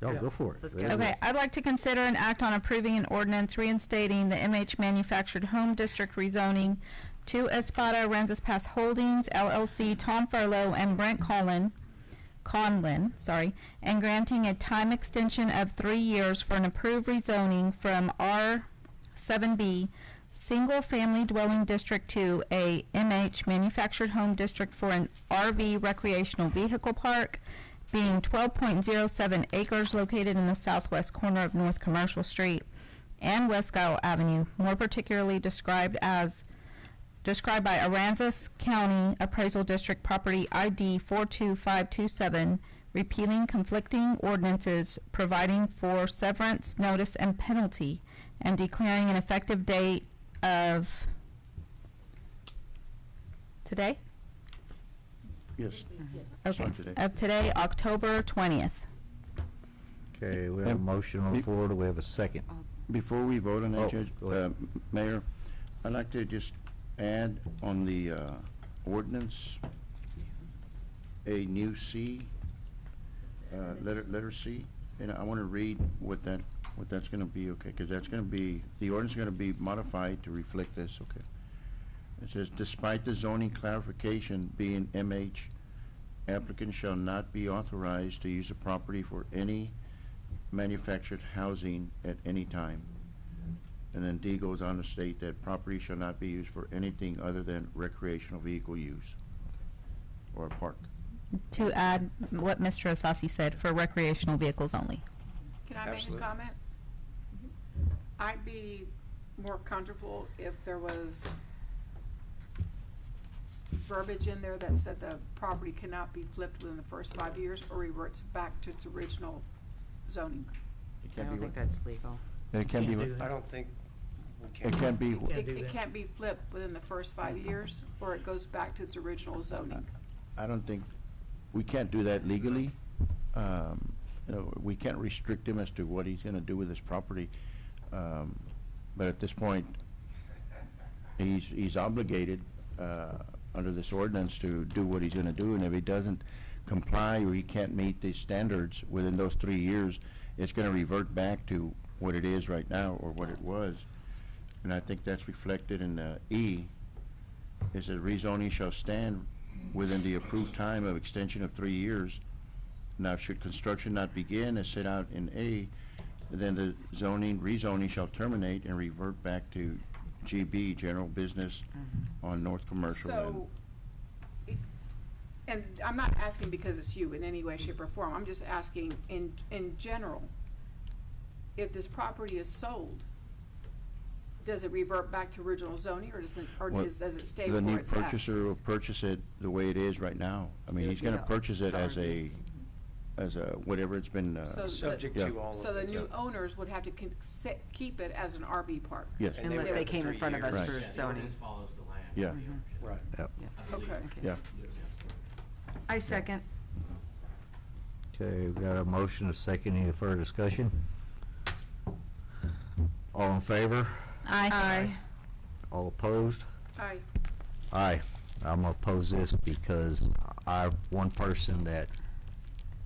Y'all go for it. Let's go. Okay, I'd like to consider an act on approving an ordinance reinstating the MH Manufactured Home District rezoning to Espada Aransas Pass Holdings, LLC, Tom Furlow, and Brent Conlin, and granting a time extension of 3 years for an approved rezoning from R7B, Single Family Dwelling District to a MH Manufactured Home District for an RV recreational vehicle park, being 12.07 acres located in the southwest corner of North Commercial Street and West Kyle Avenue, more particularly described by Aransas County Appraisal District Property ID 42527, repealing conflicting ordinances, providing for severance notice and penalty, and declaring an effective date of today? Yes. Okay, Start today. of today, October 20th. Okay, we have a And motion on the be- floor. Do we have a second? Before we vote on Oh, that, Judge, go ahead. Mayor, I'd like to just add on the ordinance, a new C, letter C, and I want to read what that's going to be, okay? Because that's going to be, the ordinance is going to be modified to reflect this, okay? It says, despite the zoning clarification being MH, applicant shall not be authorized to use the property for any manufactured housing at any time. And then D goes on to state that property shall not be used for anything other than recreational vehicle use or a park. To add what Mr. Asasi said, for recreational vehicles only. Can I make a Absolutely. comment? I'd be more comfortable if there was verbiage in there that said the property cannot be flipped within the first 5 years or reverts back to its original zoning. It I can't don't be think what- that's legal. It can't be, Can't do what- that. I don't think we can. it can't be, Can't do It that. can't be flipped within the first 5 years, or it goes back to its original zoning. I don't think, we can't do that legally. You know, we can't restrict him as to what he's gonna do with his property. But at this point, he's obligated, under this ordinance to do what he's gonna do, and if he doesn't comply or he can't meet the standards within those 3 years, it's gonna revert back to what it is right now or what it was. And I think that's reflected in, E. It says rezoning shall stand within the approved time of extension of 3 years. Now, should construction not begin as set out in A, then the rezoning shall terminate and revert back to GB, general business on North Commercial. So, and I'm not asking because it's you in any way, shape, or form, I'm just asking in general, if this property is sold, does it revert back to original zoning, or does it stay The where new it's at? purchaser will purchase it the way it is right now. I mean, he's gonna Yeah. purchase it as a, whatever it's been, So Subject yeah. to all of So the it. new owners would have to keep it as an RV park? Yes. And they Unless would they have came in 3 front of us Right. for Yeah, the zoning. ordinance follows the land. Yeah. Right. Yep. Okay. Yeah. I second. Okay, we got a motion, a second, any further discussion? All in favor? Aye. All opposed? Aye. Aye. I'm gonna oppose this because one person that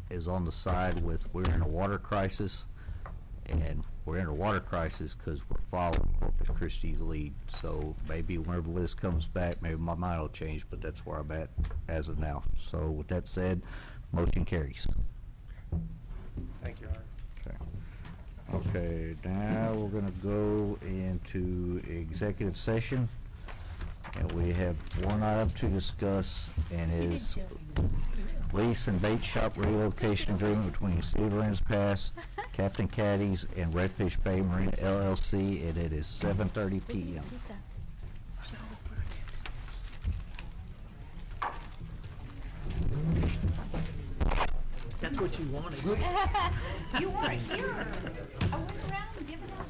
is on the side with, we're in a water crisis, and we're in a water crisis because we're following Corpus Christi's lead. So maybe whenever Liz comes back, maybe my mind will change, but that's where I'm at as of now. So with that said, motion carries. Thank you, Art. Okay. Okay, now we're gonna go into executive session. And we have one item to discuss, and is lease and bait shop relocation agreement between the City of Aransas Pass, Captain Caddies, and Redfish Bay Marina LLC, and it is 7:30 PM. That's what you wanted. You weren't here. I went around giving out.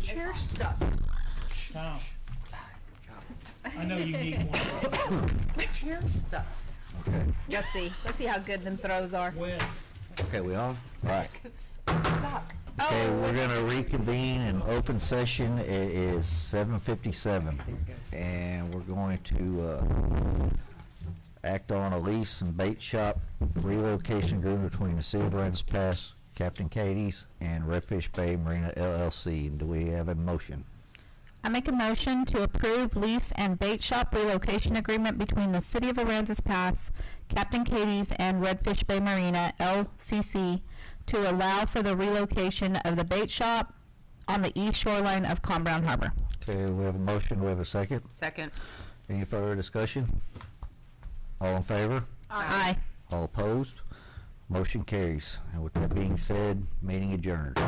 chair stuck. Tom, I know you need one. My chair stuck. Okay. Let's see how good them throws are. Okay, we on? Right. It's stuck. Okay, we're gonna reconvene in open session. It is 7:57, and we're going to act on a lease and bait shop relocation agreement between the City of Aransas Pass, Captain Katie's, and Redfish Bay Marina LLC. Do we have a motion? I make a motion to approve lease and bait shop relocation agreement between the City of Aransas Pass, Captain Katie's, and Redfish Bay Marina LCC to allow for the relocation of the bait shop on the east shoreline of Con Brown Harbor. Okay, we have a motion. Do we have a second? Second. Any further discussion? All in favor? Aye. All opposed? Motion carries. And with that being said, meeting adjourned.